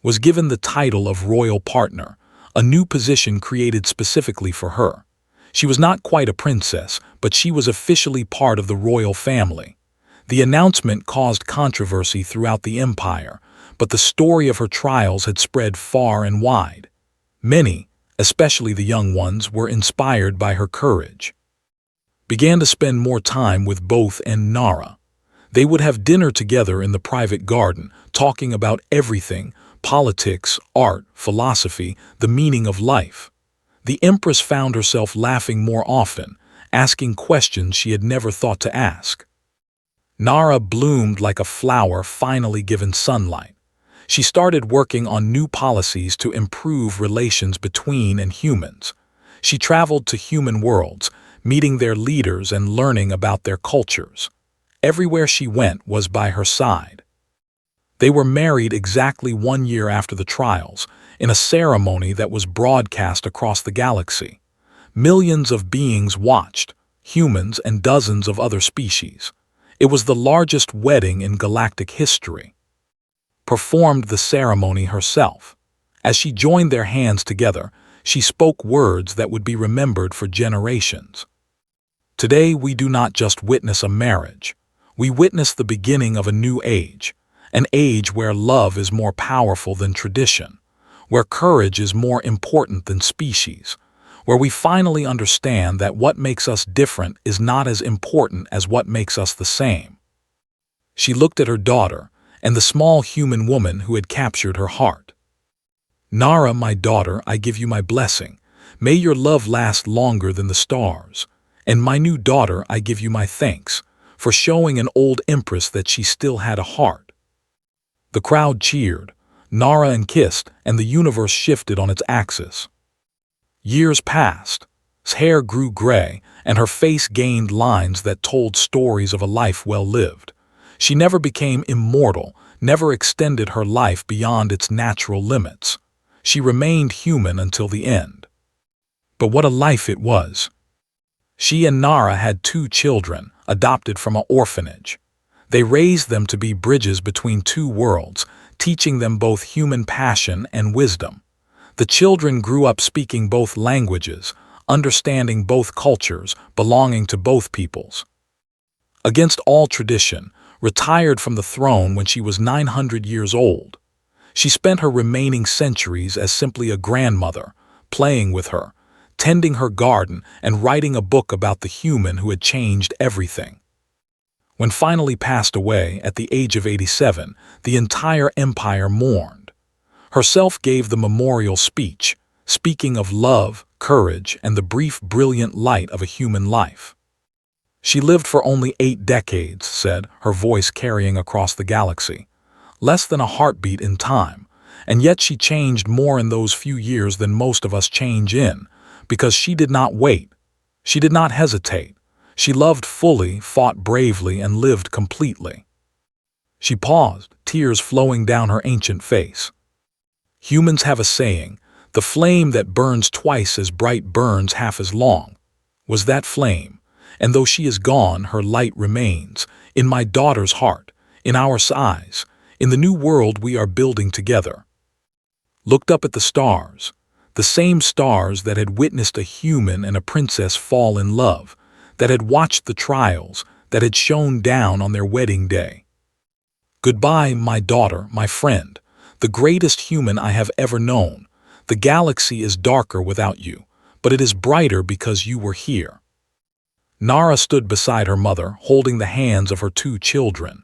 Was given the title of Royal Partner, a new position created specifically for her. She was not quite a princess, but she was officially part of the royal family. The announcement caused controversy throughout the empire, but the story of her trials had spread far and wide. Many, especially the young ones, were inspired by her courage. Began to spend more time with both and Nara. They would have dinner together in the private garden, talking about everything: politics, art, philosophy, the meaning of life. The Empress found herself laughing more often, asking questions she had never thought to ask. Nara bloomed like a flower finally given sunlight. She started working on new policies to improve relations between and humans. She traveled to human worlds, meeting their leaders and learning about their cultures. Everywhere she went was by her side. They were married exactly 1 year after the trials, in a ceremony that was broadcast across the galaxy. Millions of beings watched, humans and dozens of other species. It was the largest wedding in galactic history. Performed the ceremony herself. As she joined their hands together, she spoke words that would be remembered for generations. Today we do not just witness a marriage. We witness the beginning of a new age. An age where love is more powerful than tradition, where courage is more important than species, where we finally understand that what makes us different is not as important as what makes us the same. She looked at her daughter and the small human woman who had captured her heart. Nara, my daughter, I give you my blessing. May your love last longer than the stars. And my new daughter, I give you my thanks for showing an old Empress that she still had a heart. The crowd cheered, Nara and kissed, and the universe shifted on its axis. Years passed. Her hair grew gray, and her face gained lines that told stories of a life well lived. She never became immortal, never extended her life beyond its natural limits. She remained human until the end. But what a life it was! She and Nara had 2 children, adopted from an orphanage. They raised them to be bridges between 2 worlds, teaching them both human passion and wisdom. The children grew up speaking both languages, understanding both cultures, belonging to both peoples. Against all tradition, retired from the throne when she was 900 years old. She spent her remaining centuries as simply a grandmother, playing with her, tending her garden, and writing a book about the human who had changed everything. When finally passed away at the age of 87, the entire empire mourned. Herself gave the memorial speech, speaking of love, courage, and the brief, brilliant light of a human life. She lived for only 8 decades, said, her voice carrying across the galaxy. Less than a heartbeat in time, and yet she changed more in those few years than most of us change in, because she did not wait. She did not hesitate. She loved fully, fought bravely, and lived completely. She paused, tears flowing down her ancient face. Humans have a saying, The flame that burns twice as bright burns half as long. Was that flame, and though she is gone, her light remains, in my daughter's heart, in our eyes, in the new world we are building together. Looked up at the stars, the same stars that had witnessed a human and a princess fall in love, that had watched the trials, that had shone down on their wedding day. Goodbye, my daughter, my friend, the greatest human I have ever known. The galaxy is darker without you, but it is brighter because you were here. Nara stood beside her mother, holding the hands of her two children.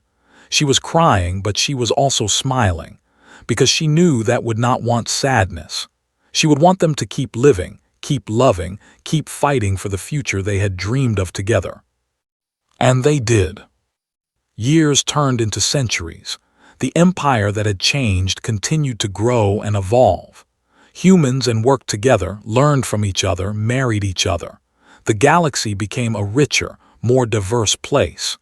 She was crying, but she was also smiling, because she knew that would not want sadness. She would want them to keep living, keep loving, keep fighting for the future they had dreamed of together. And they did. Years turned into centuries. The empire that had changed continued to grow and evolve. Humans and worked together, learned from each other, married each other. The galaxy became a richer, more diverse place.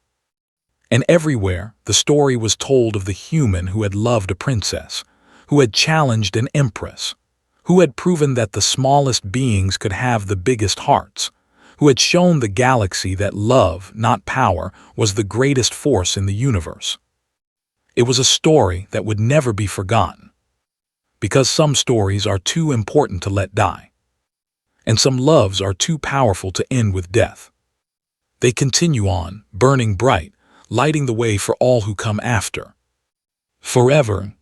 And everywhere, the story was told of the human who had loved a princess, who had challenged an empress, who had proven that the smallest beings could have the biggest hearts, who had shown the galaxy that love, not power, was the greatest force in the universe. It was a story that would never be forgotten, because some stories are too important to let die, and some loves are too powerful to end with death. They continue on, burning bright, lighting the way for all who come after. Forever,